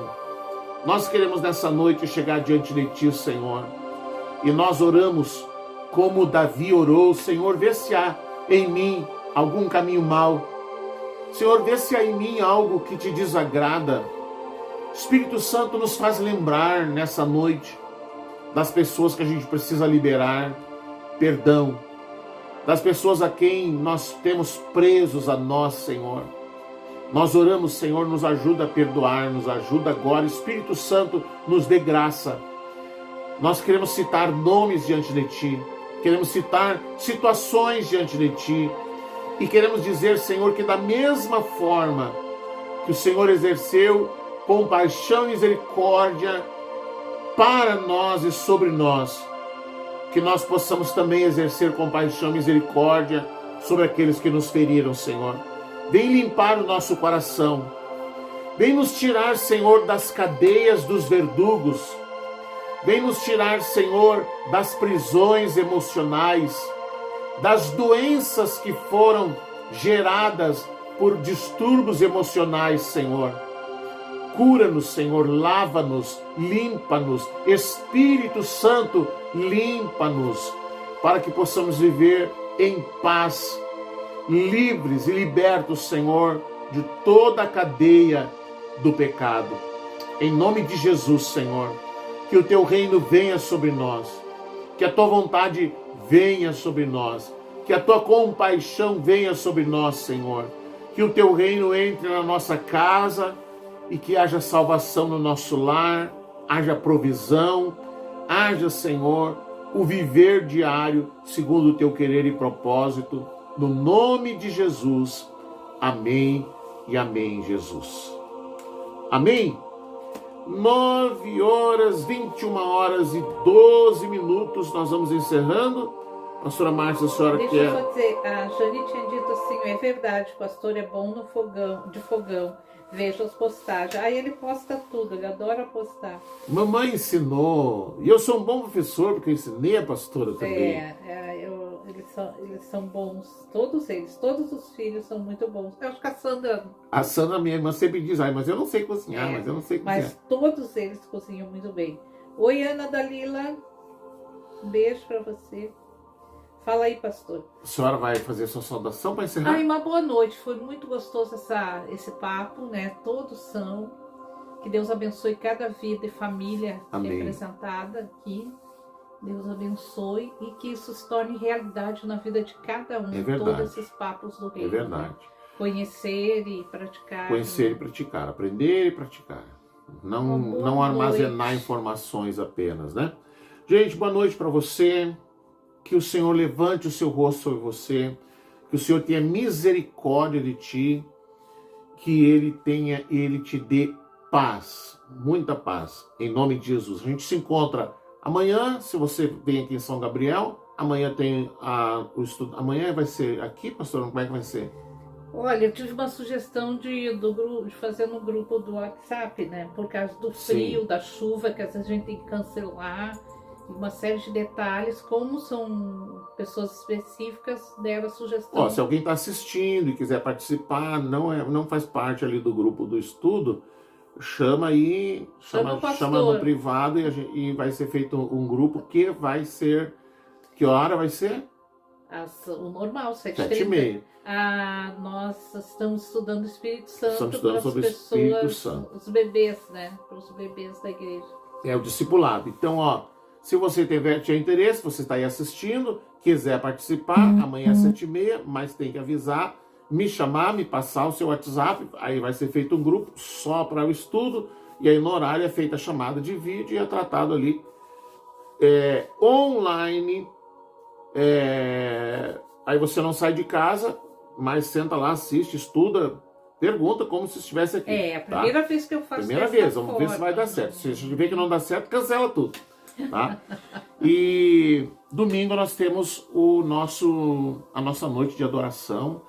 Nós queremos nessa noite chegar diante de Ti, Senhor, e nós oramos como Davi orou. Senhor, vê se há em mim algum caminho mau. Senhor, vê se há em mim algo que Te desagrada. Espírito Santo nos faz lembrar nessa noite das pessoas que a gente precisa liberar perdão, das pessoas a quem nós temos presos a nós, Senhor. Nós oramos, Senhor, nos ajuda a perdoar, nos ajuda agora. Espírito Santo, nos dê graça. Nós queremos citar nomes diante de Ti, queremos citar situações diante de Ti, e queremos dizer, Senhor, que da mesma forma que o Senhor exerceu compaixão e misericórdia para nós e sobre nós, que nós possamos também exercer compaixão e misericórdia sobre aqueles que nos feriram, Senhor. Vem limpar o nosso coração. Vem nos tirar, Senhor, das cadeias dos verdugos. Vem nos tirar, Senhor, das prisões emocionais, das doenças que foram geradas por distúrbios emocionais, Senhor. Cura-nos, Senhor, lava-nos, limpa-nos. Espírito Santo, limpa-nos, para que possamos viver em paz, livres e libertos, Senhor, de toda a cadeia do pecado. Em nome de Jesus, Senhor, que o Teu reino venha sobre nós, que a Tua vontade venha sobre nós, que a Tua compaixão venha sobre nós, Senhor, que o Teu reino entre na nossa casa e que haja salvação no nosso lar, haja provisão, haja, Senhor, o viver diário segundo o Teu querer e propósito, no nome de Jesus. Amém e amém, Jesus. Amém? 9h21 nós vamos encerrando. Pastora Márcia, a senhora Deixa quer... eu só dizer, a Jane tinha dito assim, é verdade, o pastor é bom no fogão, veja as postagens. Aí ele posta tudo, ele adora postar. Mamãe ensinou, e eu sou um bom professor, porque eu ensinei a pastora também. Eles são bons, todos os filhos são muito bons. Eu acho que a Sandra, minha irmã, sempre diz, mas eu não sei cozinhar, mas eu não sei cozinhar. Mas todos eles cozinham muito bem. Oi, Ana Dalila, um beijo pra você. Fala aí, pastor. A senhora vai fazer sua saudação para encerrar? Uma boa noite, foi muito gostoso esse papo, né? Todos são. Que Deus abençoe cada vida e família representada aqui. Deus abençoe e que isso se torne realidade na vida de cada um. É verdade. Todos esses papos do reino. É verdade. Conhecer e praticar. Conhecer e praticar, aprender e praticar. Não armazenar informações apenas, né? Gente, boa noite para você. Que o Senhor levante o seu rosto sobre você. que o Senhor tenha misericórdia de ti, que Ele te dê paz, muita paz, em nome de Jesus. A gente se encontra amanhã, se você vem aqui em São Gabriel, amanhã tem o estudo, amanhã vai ser aqui, pastor, como é que vai ser? Olha, eu tive uma sugestão de fazer no grupo do WhatsApp, né? Por causa do frio, Sim. da chuva, que às vezes a gente tem que cancelar, uma série de detalhes. Como são pessoas específicas, deram a sugestão. Ó, se alguém está assistindo e quiser participar, não faz parte ali do grupo do estudo, chama aí, chama no privado e vai ser feito um grupo que vai ser, que hora vai ser? O normal, 7h30. Nós estamos estudando o Espírito Santo. Estamos estudando sobre o Espírito Santo. Os bebês, né? Para os bebês da igreja. É o discipulado. Então, ó, se você tiver interesse, você está aí assistindo, quiser participar, amanhã às 7h30, mas tem que avisar, me chamar, me passar o seu WhatsApp, aí vai ser feito um grupo só para o estudo, e aí no horário é feita a chamada de vídeo e é tratado ali online. Aí você não sai de casa, mas senta lá, assiste, estuda, pergunta como se estivesse aqui. É a primeira vez que eu faço. Primeira vez, vamos ver se vai dar certo. Se a gente vê que não dá certo, cancela tudo. Tá? E domingo nós temos a nossa noite de adoração.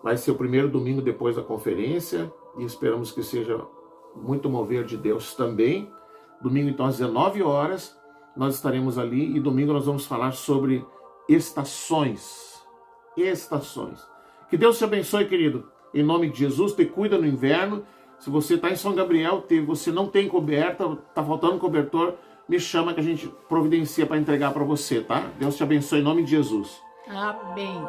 Vai ser o primeiro domingo depois da conferência e esperamos que seja muito mover de Deus também. Domingo, então, às 19 horas, nós estaremos ali e domingo nós vamos falar sobre estações. Estações. Que Deus te abençoe, querido. Em nome de Jesus, te cuida no inverno. Se você está em São Gabriel, você não tem coberta, está faltando cobertor, me chama que a gente providencia para entregar para você, tá? Deus te abençoe em nome de Jesus. Amém.